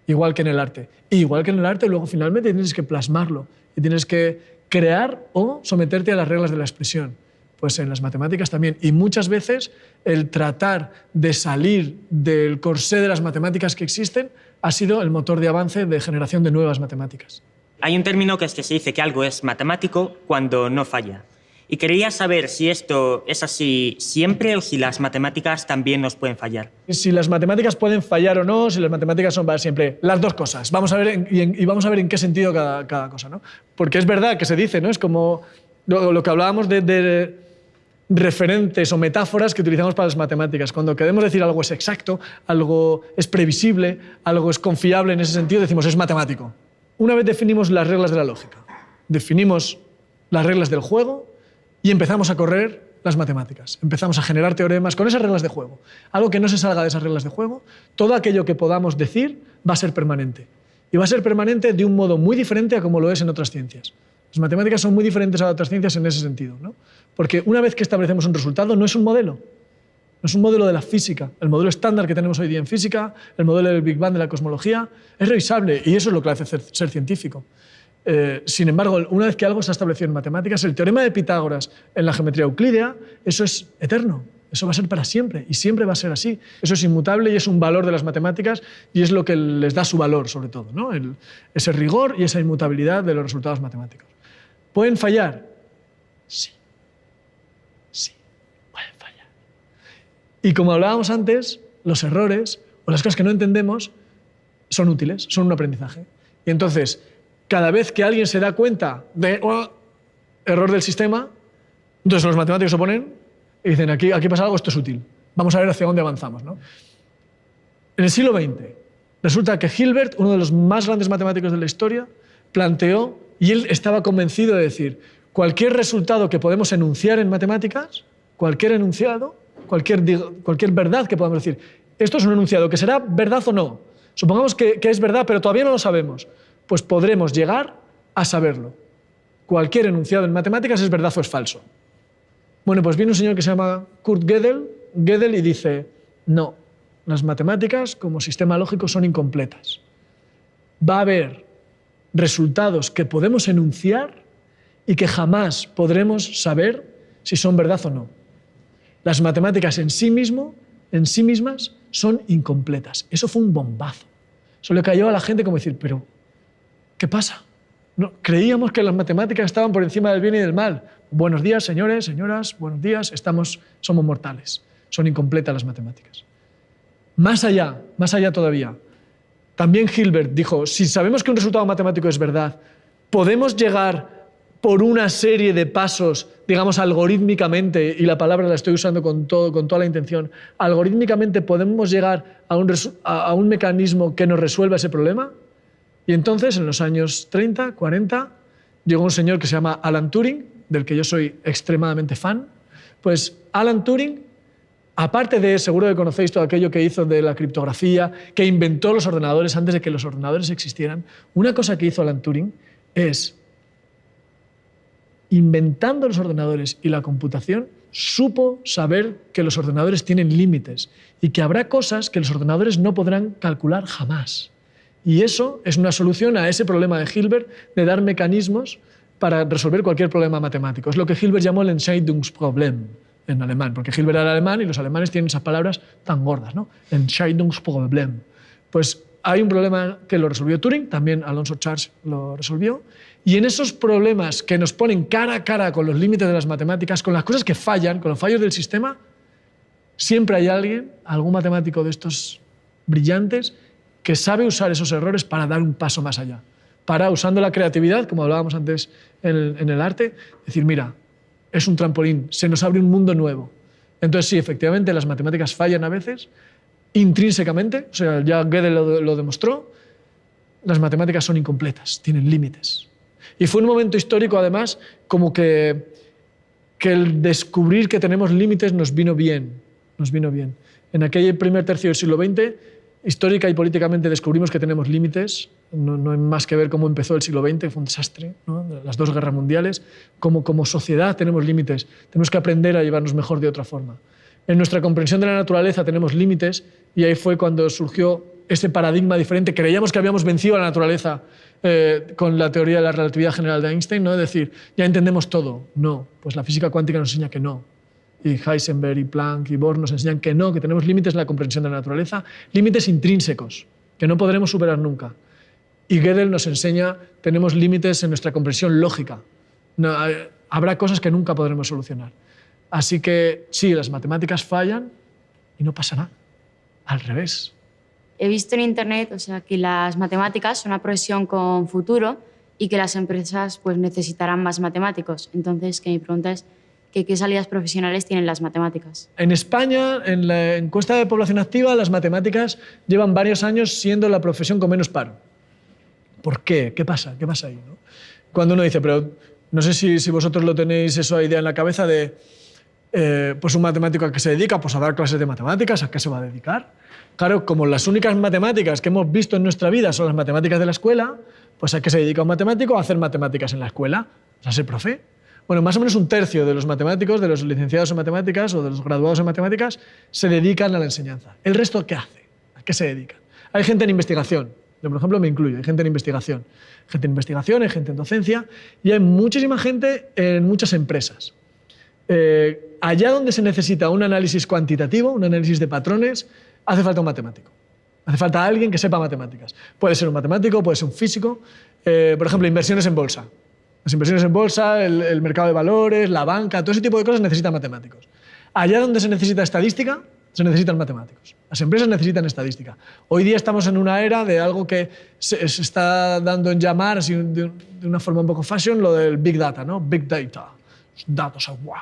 igual que en el arte. Y igual que en el arte, luego finalmente tienes que plasmarlo y tienes que crear o someterte a las reglas de la expresión. Pues en las matemáticas también. Y muchas veces el tratar de salir del corsé de las matemáticas que existen ha sido el motor de avance de generación de nuevas matemáticas. Hay un término que es que se dice que algo es matemático cuando no falla. Y quería saber si esto es así siempre o si las matemáticas también nos pueden fallar. Si las matemáticas pueden fallar o no, si las matemáticas son para siempre. Las dos cosas. Vamos a ver en qué sentido cada cosa, ¿no? Porque es verdad que se dice, ¿no? Es como lo que hablábamos de referentes o metáforas que utilizamos para las matemáticas. Cuando queremos decir algo es exacto, algo es previsible, algo es confiable en ese sentido, decimos es matemático. Una vez definimos las reglas de la lógica, definimos las reglas del juego y empezamos a correr las matemáticas. Empezamos a generar teoremas con esas reglas de juego. Algo que no se salga de esas reglas de juego, todo aquello que podamos decir va a ser permanente. Y va a ser permanente de un modo muy diferente a como lo es en otras ciencias. Las matemáticas son muy diferentes a otras ciencias en ese sentido, ¿no? Porque una vez que establecemos un resultado, no es un modelo. No es un modelo de la física. El modelo estándar que tenemos hoy día en física, el modelo del Big Bang de la cosmología, es revisable y eso es lo que hace ser científico. Sin embargo, una vez que algo se ha establecido en matemáticas, el teorema de Pitágoras en la geometría euclídea, eso es eterno. Eso va a ser para siempre y siempre va a ser así. Eso es inmutable y es un valor de las matemáticas y es lo que les da su valor, sobre todo, ¿no? Ese rigor y esa inmutabilidad de los resultados matemáticos. ¿Pueden fallar? Sí. Pueden fallar. Y como hablábamos antes, los errores o las cosas que no entendemos son útiles, son un aprendizaje. Y entonces, cada vez que alguien se da cuenta de error del sistema, entonces los matemáticos se oponen y dicen, aquí pasa algo, esto es útil. Vamos a ver hacia dónde avanzamos, ¿no? En el siglo XX, resulta que Hilbert, uno de los más grandes matemáticos de la historia, planteó, y él estaba convencido de decir, cualquier resultado que podemos enunciar en matemáticas, cualquier enunciado, cualquier verdad que podamos decir, esto es un enunciado, que será verdad o no. Supongamos que es verdad, pero todavía no lo sabemos. Pues podremos llegar a saberlo. cualquier enunciado en matemáticas es verdad o es falso. Bueno, pues viene un señor que se llama Kurt Gödel y dice, no, las matemáticas como sistema lógico son incompletas. Va a haber resultados que podemos enunciar y que jamás podremos saber si son verdad o no. Las matemáticas en sí mismas son incompletas. Eso fue un bombazo. Eso le cayó a la gente como decir, pero ¿qué pasa? No, creíamos que las matemáticas estaban por encima del bien y del mal. Buenos días, señores, señoras, buenos días, somos mortales. Son incompletas las matemáticas. Más allá todavía. También Hilbert dijo, si sabemos que un resultado matemático es verdad, podemos llegar por una serie de pasos, digamos algorítmicamente, y la palabra la estoy usando con toda la intención, algorítmicamente podemos llegar a un mecanismo que nos resuelva ese problema. Y entonces, en los años 30, 40, llegó un señor que se llama Alan Turing, del que yo soy extremadamente fan. Pues Alan Turing, aparte de, seguro que conocéis todo aquello que hizo de la criptografía, que inventó los ordenadores antes de que los ordenadores existieran, una cosa que hizo Alan Turing es, inventando los ordenadores y la computación, supo saber que los ordenadores tienen límites y que habrá cosas que los ordenadores no podrán calcular jamás. Y eso es una solución a ese problema de Hilbert de dar mecanismos para resolver cualquier problema matemático. Es lo que Hilbert llamó el Entscheidungsproblem en alemán, porque Hilbert era alemán y los alemanes tienen esas palabras tan gordas, ¿no? Entscheidungsproblem. Pues hay un problema que lo resolvió Turing, también Alonso Charles lo resolvió, y en esos problemas que nos ponen cara a cara con los límites de las matemáticas, con las cosas que fallan, con los fallos del sistema, siempre hay alguien, algún matemático de estos brillantes, que sabe usar esos errores para dar un paso más allá. Para, usando la creatividad, como hablábamos antes en el arte, decir, mira, es un trampolín, se nos abre un mundo nuevo. Entonces, sí, efectivamente, las matemáticas fallan a veces, intrínsecamente, o sea, ya Gödel lo demostró, las matemáticas son incompletas, tienen límites. Y fue un momento histórico, además, como que el descubrir que tenemos límites nos vino bien. En aquel primer tercio del siglo XX, histórica y políticamente descubrimos que tenemos límites, no hay más que ver cómo empezó el siglo XX, fue un desastre, ¿no? Las dos guerras mundiales, como sociedad tenemos límites, tenemos que aprender a llevarnos mejor de otra forma. En nuestra comprensión de la naturaleza tenemos límites y ahí fue cuando surgió ese paradigma diferente. Creíamos que habíamos vencido a la naturaleza con la teoría de la relatividad general de Einstein, ¿no? Es decir, ya entendemos todo. No, pues la física cuántica nos enseña que no. Y Heisenberg y Planck y Bohr nos enseñan que no, que tenemos límites en la comprensión de la naturaleza, límites intrínsecos, que no podremos superar nunca. Y Gödel nos enseña que tenemos límites en nuestra comprensión lógica. No, habrá cosas que nunca podremos solucionar. Así que sí, las matemáticas fallan y no pasa nada. Al revés. He visto en internet, o sea, que las matemáticas son una profesión con futuro y que las empresas pues, necesitarán más matemáticos. Entonces, que mi pregunta es, ¿qué salidas profesionales tienen las matemáticas? En España, en la encuesta de población activa, las matemáticas llevan varios años siendo la profesión con menos paro. ¿Por qué? ¿Qué pasa? ¿Qué pasa ahí? ¿No? Cuando uno dice, pero no sé si vosotros lo tenéis esa idea en la cabeza de pues un matemático a qué se dedica, pues a dar clases de matemáticas, ¿a qué se va a dedicar? Claro, como las únicas matemáticas que hemos visto en nuestra vida son las matemáticas de la escuela, pues ¿a qué se dedica un matemático? A hacer matemáticas en la escuela, a ser profe. Bueno, más o menos un tercio de los matemáticos, de los licenciados en matemáticas o de los graduados en matemáticas, se dedican a la enseñanza. ¿El resto qué hace? ¿A qué se dedican? Hay gente en investigación. Yo, por ejemplo, me incluyo. Hay gente en investigación. Gente en investigación, hay gente en docencia y hay muchísima gente en muchas empresas. Allá donde se necesita un análisis cuantitativo, un análisis de patrones, hace falta un matemático. Hace falta alguien que sepa matemáticas. Puede ser un matemático, puede ser un físico. Por ejemplo, inversiones en bolsa. Las inversiones en bolsa, el mercado de valores, la banca, todo ese tipo de cosas necesitan matemáticos. Allá donde se necesita estadística, se necesitan matemáticos. Las empresas necesitan estadística. Hoy día estamos en una era de algo que se está dando en llamar, así, de una forma un poco fashion, lo del Big Data, ¿no? Big Data, datos, wow.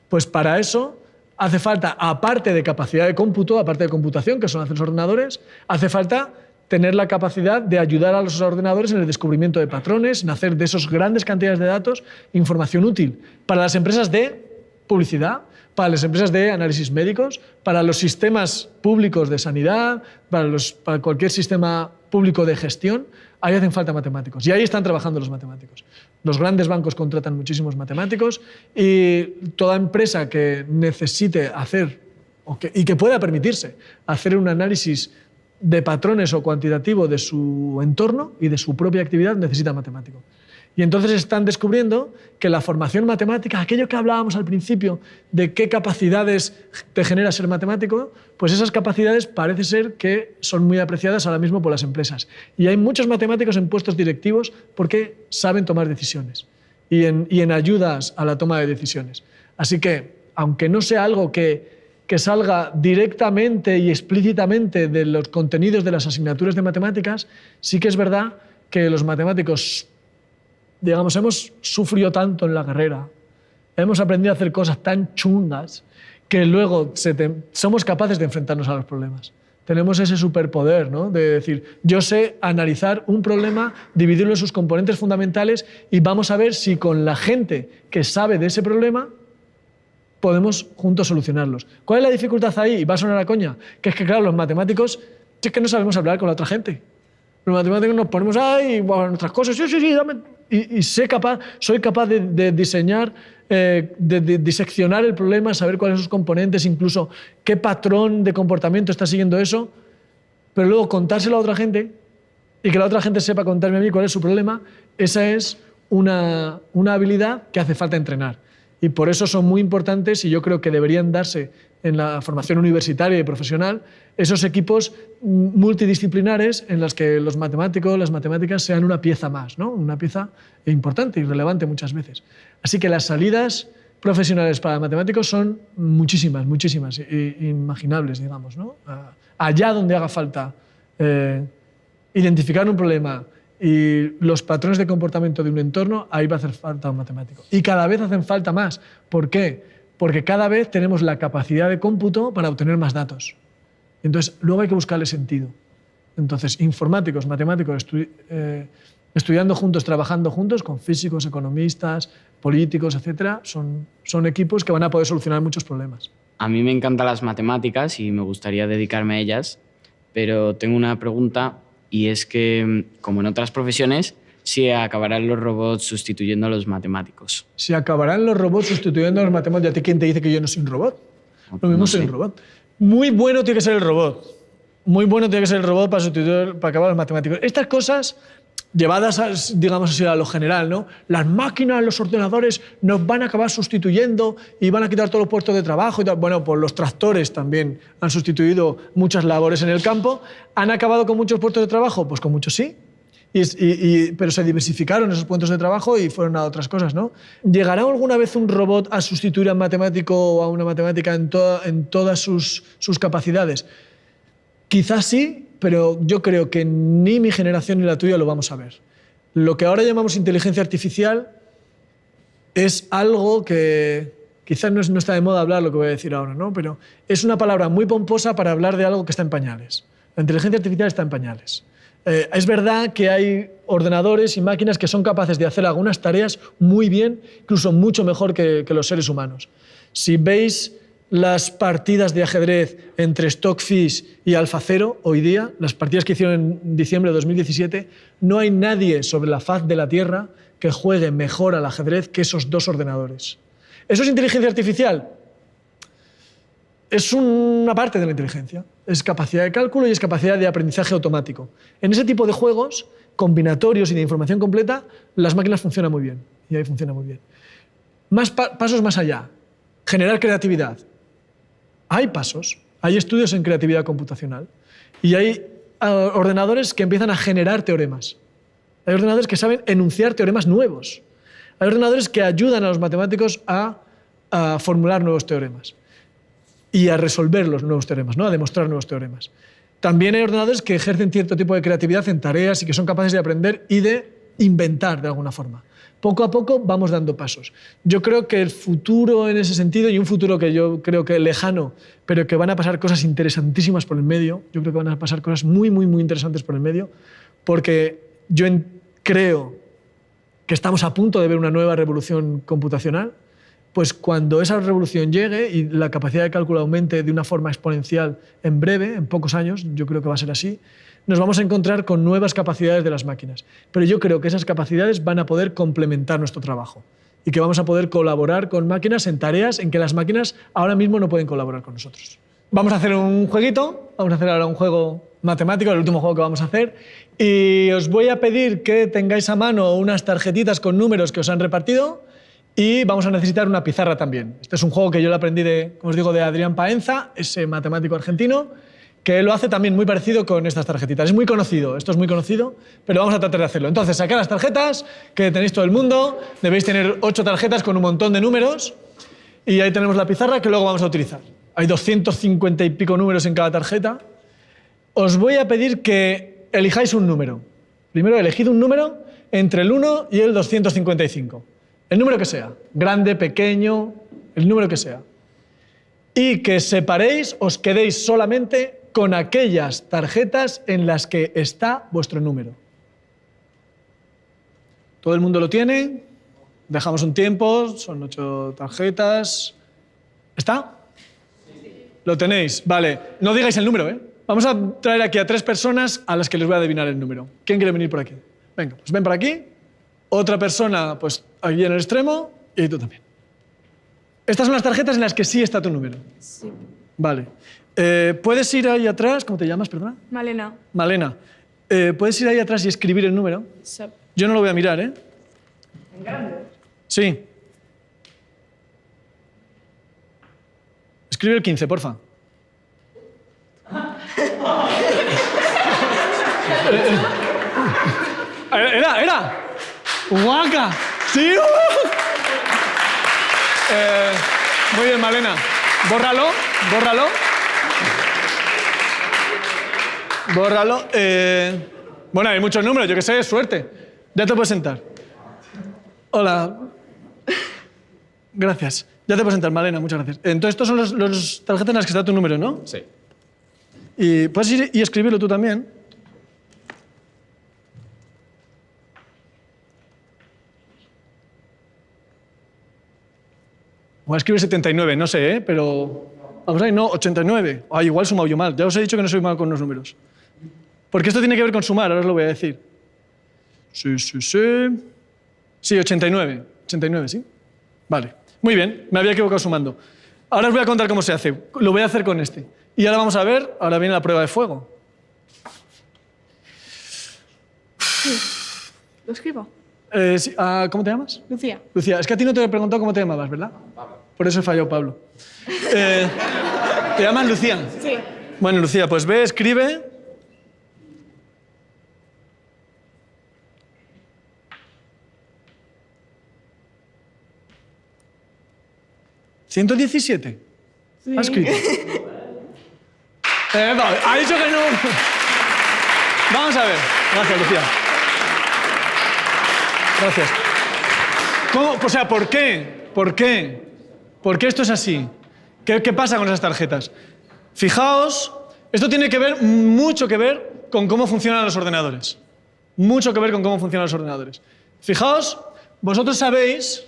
Pues para eso hace falta, aparte de capacidad de cómputo, aparte de computación, que son los ordenadores, hace falta tener la capacidad de ayudar a los ordenadores en el descubrimiento de patrones, en hacer de esas grandes cantidades de datos información útil para las empresas de publicidad, para las empresas de análisis médicos, para los sistemas públicos de sanidad, para cualquier sistema público de gestión. Ahí hacen falta matemáticos y ahí están trabajando los matemáticos. Los grandes bancos contratan muchísimos matemáticos y toda empresa que necesite hacer y que pueda permitirse hacer un análisis de patrones o cuantitativo de su entorno y de su propia actividad necesita matemático. Y entonces están descubriendo que la formación matemática, aquello que hablábamos al principio de qué capacidades te genera ser matemático, pues esas capacidades parece ser que son muy apreciadas ahora mismo por las empresas. Y hay muchos matemáticos en puestos directivos porque saben tomar decisiones y en ayudas a la toma de decisiones. Así que, aunque no sea algo que salga directamente y explícitamente de los contenidos de las asignaturas de matemáticas, sí que es verdad que los matemáticos, digamos, hemos sufrido tanto en la carrera, hemos aprendido a hacer cosas tan chungas que luego somos capaces de enfrentarnos a los problemas. Tenemos ese superpoder, ¿no? De decir, yo sé analizar un problema, dividirlo en sus componentes fundamentales y vamos a ver si con la gente que sabe de ese problema podemos juntos solucionarlos. ¿Cuál es la dificultad ahí? Y va a sonar a coña, que es que, claro, los matemáticos es que no sabemos hablar con la otra gente. Los matemáticos nos ponemos ahí, bueno, nuestras cosas, sí, dame. Y soy capaz de diseñar, de diseccionar el problema, saber cuáles son sus componentes, incluso qué patrón de comportamiento está siguiendo eso, pero luego contárselo a otra gente y que la otra gente sepa contarme a mí cuál es su problema, esa es una habilidad que hace falta entrenar. Y por eso son muy importantes, y yo creo que deberían darse en la formación universitaria y profesional, esos equipos multidisciplinares en los que los matemáticos, las matemáticas sean una pieza más, ¿no? Una pieza importante y relevante muchas veces. Así que las salidas profesionales para matemáticos son muchísimas, inimaginables, digamos, ¿no? Allá donde haga falta identificar un problema y los patrones de comportamiento de un entorno, ahí va a hacer falta un matemático. Y cada vez hacen falta más. ¿Por qué? Porque cada vez tenemos la capacidad de cómputo para obtener más datos. Entonces, luego hay que buscarle sentido. Entonces, informáticos, matemáticos, estudiando juntos, trabajando juntos, con físicos, economistas, políticos, etc., son equipos que van a poder solucionar muchos problemas. A mí me encantan las matemáticas y me gustaría dedicarme a ellas, pero tengo una pregunta. Y es que, como en otras profesiones, si acabarán los robots sustituyendo a los matemáticos. Si acabarán los robots sustituyendo a los matemáticos. ¿Y a ti quién te dice que yo no soy un robot? Lo mismo soy un robot. Muy bueno tiene que ser el robot. Muy bueno tiene que ser el robot para acabar los matemáticos. Estas cosas, llevadas, digamos así, a lo general, ¿no? Las máquinas, los ordenadores nos van a acabar sustituyendo y van a quitar todos los puestos de trabajo y tal. Bueno, pues los tractores también han sustituido muchas labores en el campo. ¿Han acabado con muchos puestos de trabajo? Pues con muchos sí. Pero se diversificaron esos puestos de trabajo y fueron a otras cosas, ¿no? ¿Llegará alguna vez un robot a sustituir a un matemático o a una matemática en todas sus capacidades? Quizás sí, pero yo creo que ni mi generación ni la tuya lo vamos a ver. Lo que ahora llamamos inteligencia artificial es algo que quizás no está de moda hablar, lo que voy a decir ahora, ¿no? Pero es una palabra muy pomposa para hablar de algo que está en pañales. La inteligencia artificial está en pañales. Es verdad que hay ordenadores y máquinas que son capaces de hacer algunas tareas muy bien, incluso mucho mejor que los seres humanos. Si veis las partidas de ajedrez entre Stockfish y AlphaZero hoy día, las partidas que hicieron en diciembre de 2017, no hay nadie sobre la faz de la Tierra que juegue mejor al ajedrez que esos dos ordenadores. ¿Eso es inteligencia artificial? Es una parte de la inteligencia. Es capacidad de cálculo y es capacidad de aprendizaje automático. En ese tipo de juegos combinatorios y de información completa, las máquinas funcionan muy bien. Y ahí funciona muy bien. Pasos más allá. Generar creatividad. Hay pasos. Hay estudios en creatividad computacional. Y hay ordenadores que empiezan a generar teoremas. Hay ordenadores que saben enunciar teoremas nuevos. Hay ordenadores que ayudan a los matemáticos a formular nuevos teoremas y a resolver los nuevos teoremas, ¿no? A demostrar nuevos teoremas. También hay ordenadores que ejercen cierto tipo de creatividad en tareas y que son capaces de aprender y de inventar de alguna forma. Poco a poco vamos dando pasos. Yo creo que el futuro en ese sentido, y un futuro que yo creo que es lejano, pero que van a pasar cosas interesantísimas por el medio, yo creo que van a pasar cosas muy, muy, muy interesantes por el medio, porque yo creo que estamos a punto de ver una nueva revolución computacional. Pues cuando esa revolución llegue y la capacidad de cálculo aumente de una forma exponencial en breve, en pocos años, yo creo que va a ser así, nos vamos a encontrar con nuevas capacidades de las máquinas. Pero yo creo que esas capacidades van a poder complementar nuestro trabajo y que vamos a poder colaborar con máquinas en tareas en que las máquinas ahora mismo no pueden colaborar con nosotros. Vamos a hacer un jueguito, vamos a hacer ahora un juego matemático, el último juego que vamos a hacer, y os voy a pedir que tengáis a mano unas tarjetitas con números que os han repartido y vamos a necesitar una pizarra también. Este es un juego que yo lo aprendí, como os digo, de Adrián Paenza, ese matemático argentino, que lo hace también muy parecido con estas tarjetitas. Es muy conocido, esto es muy conocido, pero vamos a tratar de hacerlo. Entonces, sacad las tarjetas, que tenéis todo el mundo, debéis tener 8 tarjetas con un montón de números, y ahí tenemos la pizarra que luego vamos a utilizar. Hay 250 y pico números en cada tarjeta. Os voy a pedir que elijáis un número. Primero, elegid un número entre el 1 y el 255. El número que sea, grande, pequeño, el número que sea. Y que separéis, os quedéis solamente con aquellas tarjetas en las que está vuestro número. ¿Todo el mundo lo tiene? Dejamos un tiempo, son 8 tarjetas. ¿Está? ¿Lo tenéis? Vale. No digáis el número, ¿eh? Vamos a traer aquí a 3 personas a las que les voy a adivinar el número. ¿Quién quiere venir por aquí? Venga, pues ven por aquí. Otra persona, pues aquí en el extremo, y tú también. Estas son las tarjetas en las que sí está tu número. Sí. Vale. ¿Puedes ir ahí atrás? ¿Cómo te llamas, perdona? Malena. Malena. ¿Puedes ir ahí atrás y escribir el número? Sí. Yo no lo voy a mirar, ¿eh? ¿En grande? Sí. Escribe el 15, porfa. Era. Guaca. Sí. Muy bien, Malena. Bórralo. Bueno, hay muchos números, yo qué sé, suerte. Ya te puedes sentar. Hola. Gracias. Ya te puedes sentar, Malena, muchas gracias. Entonces, estos son los tarjetas en las que está tu número, ¿no? Sí. Y puedes ir y escribirlo tú también. Voy a escribir 79, no sé, ¿eh? Pero... Vamos ahí, no, 89. Ay, igual he sumado yo mal. Ya os he dicho que no soy mal con los números. Porque esto tiene que ver con sumar, ahora os lo voy a decir. Sí. Sí, 89. 89, ¿sí? Vale. Muy bien, me había equivocado sumando. Ahora os voy a contar cómo se hace. Lo voy a hacer con este. Y ahora vamos a ver, ahora viene la prueba de fuego. Sí. ¿Lo escribo? Sí. ¿Cómo te llamas? Lucía. Lucía, es que a ti no te he preguntado cómo te llamabas, ¿verdad? Pablo. Por eso he fallado, Pablo. ¿Te llamas Lucía? Sí. Bueno, Lucía, pues ve, escribe. ¿117? Sí. ¿Has escrito? Vale, ha dicho que no. Vamos a ver. Gracias, Lucía. Gracias. ¿Cómo? O sea, ¿por qué? ¿Por qué esto es así? ¿Qué pasa con esas tarjetas? Fijaos, esto tiene mucho que ver con cómo funcionan los ordenadores. Mucho que ver con cómo funcionan los ordenadores. Fijaos, vosotras sabéis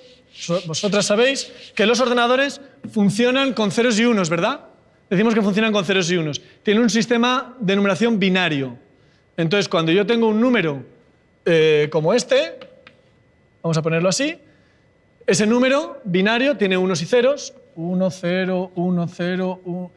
que los ordenadores funcionan con ceros y unos, ¿verdad? Decimos que funcionan con ceros y unos. Tienen un sistema de numeración binario. Entonces, cuando yo tengo un número como este, vamos a ponerlo así, ese número binario tiene unos y ceros, 1, 0, 1, 0, 1,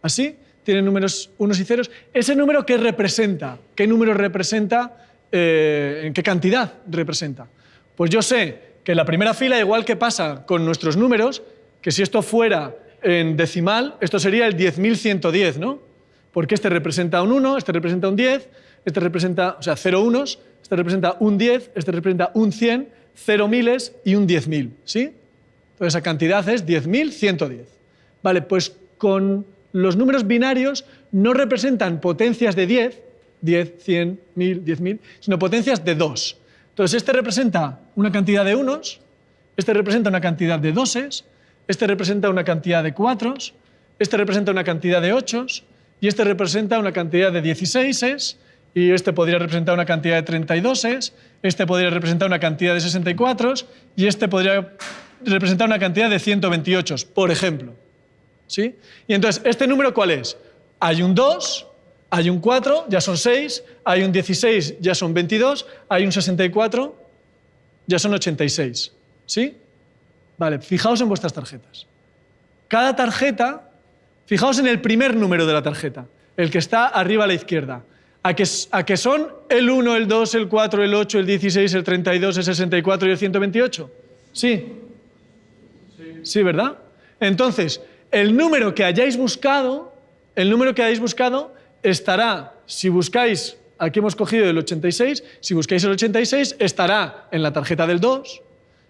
así, tiene números unos y ceros. ¿Ese número qué representa? ¿Qué número representa? ¿En qué cantidad representa? Pues yo sé que la primera fila, igual que pasa con nuestros números, que si esto fuera en decimal, esto sería el 10.110, ¿no? Porque este representa un 1, este representa un 10, este representa, o sea, 0 unos, este representa un 10, este representa un 100, 0 miles y un 10.000, ¿sí? Entonces esa cantidad es 10.110. Vale, pues con los números binarios no representan potencias de 10, 100, 1000, 10.000, sino potencias de 2. Entonces este representa una cantidad de unos, este representa una cantidad de doses, este representa una cantidad de cuatros, este representa una cantidad de ochos, y este representa una cantidad de 16, y este podría representar una cantidad de 32, este podría representar una cantidad de 64, y este podría representar una cantidad de 128, por ejemplo. ¿Sí? Y entonces, ¿este número cuál es? Hay un 2, Hay un 4, ya son 6, hay un 16, ya son 22, hay un 64, ya son 86. ¿Sí? Vale, fijaos en vuestras tarjetas. Cada tarjeta, fijaos en el primer número de la tarjeta, el que está arriba a la izquierda. ¿A que son el 1, el 2, el 4, el 8, el 16, el 32, el 64 y el 128? Sí. Sí, ¿verdad? Entonces, el número que hayáis buscado estará, si buscáis, aquí hemos cogido el 86, si buscáis el 86, estará en la tarjeta del 2,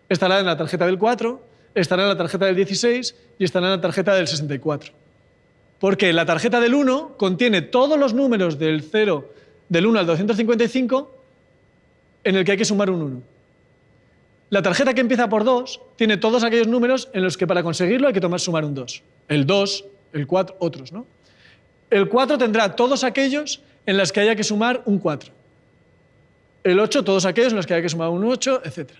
estará en la tarjeta del 4, estará en la tarjeta del 16 y estará en la tarjeta del 64. Porque la tarjeta del 1 contiene todos los números del 1 al 255 en el que hay que sumar un 1. La tarjeta que empieza por 2 tiene todos aquellos números en los que para conseguirlo hay que sumar un 2. El 2, el 4, otros, ¿no? El 4 tendrá todos aquellos en los que haya que sumar un 4. El 8, todos aquellos en los que haya que sumar un 8, etc.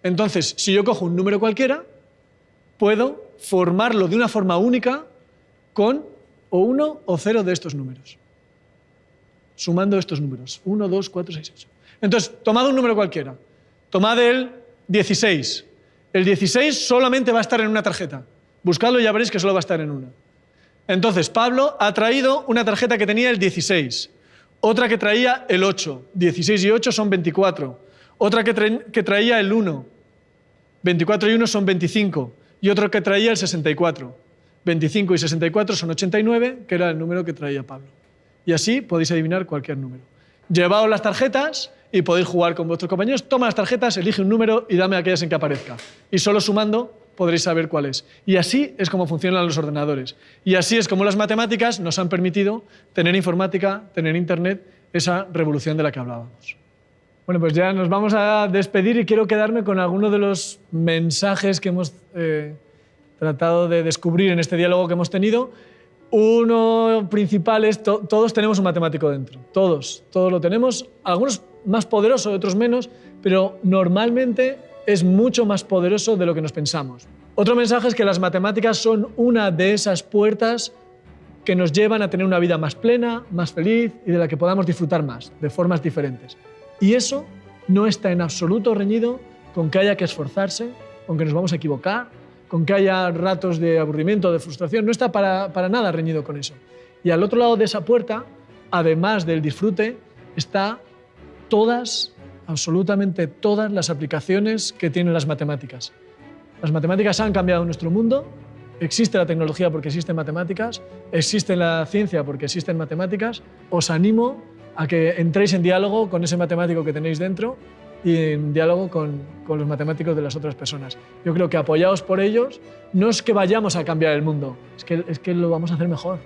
Entonces, si yo cojo un número cualquiera, puedo formarlo de una forma única con o 1 o 0 de estos números. Sumando estos números. 1, 2, 4, 6, 8. Entonces, tomad un número cualquiera. Tomad el 16. El 16 solamente va a estar en una tarjeta. Buscadlo y ya veréis que solo va a estar en una. Entonces, Pablo ha traído una tarjeta que tenía el 16, otra que traía el 8. 16 y 8 son 24. Otra que traía el 1. 24 y 1 son 25. Y otro que traía el 64. 25 y 64 son 89, que era el número que traía Pablo. Y así podéis adivinar cualquier número. Llevaos las tarjetas y podéis jugar con vuestros compañeros. Toma las tarjetas, elige un número y dame aquellas en que aparezca. Y solo sumando podréis saber cuál es. Y así es como funcionan los ordenadores. Y así es como las matemáticas nos han permitido tener informática, tener Internet, esa revolución de la que hablábamos. Bueno, pues ya nos vamos a despedir y quiero quedarme con algunos de los mensajes que hemos tratado de descubrir en este diálogo que hemos tenido. Uno principal es todos tenemos un matemático dentro. Todos lo tenemos. Algunos más poderosos, otros menos, pero normalmente es mucho más poderoso de lo que nos pensamos. Otro mensaje es que las matemáticas son una de esas puertas que nos llevan a tener una vida más plena, más feliz y de la que podamos disfrutar más, de formas diferentes. Y eso no está en absoluto reñido con que haya que esforzarse, con que nos vamos a equivocar, con que haya ratos de aburrimiento, de frustración. No está para nada reñido con eso. Y al otro lado de esa puerta, además del disfrute, está absolutamente todas las aplicaciones que tienen las matemáticas. Las matemáticas han cambiado nuestro mundo, existe la tecnología porque existen matemáticas, existe la ciencia porque existen matemáticas. Os animo a que entréis en diálogo con ese matemático que tenéis dentro y en diálogo con los matemáticos de las otras personas. Yo creo que apoyados por ellos, no es que vayamos a cambiar el mundo, es que lo vamos a hacer mejor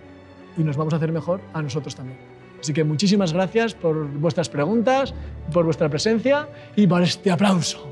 y nos vamos a hacer mejor a nosotros también. Así que muchísimas gracias por vuestras preguntas, por vuestra presencia y por este aplauso.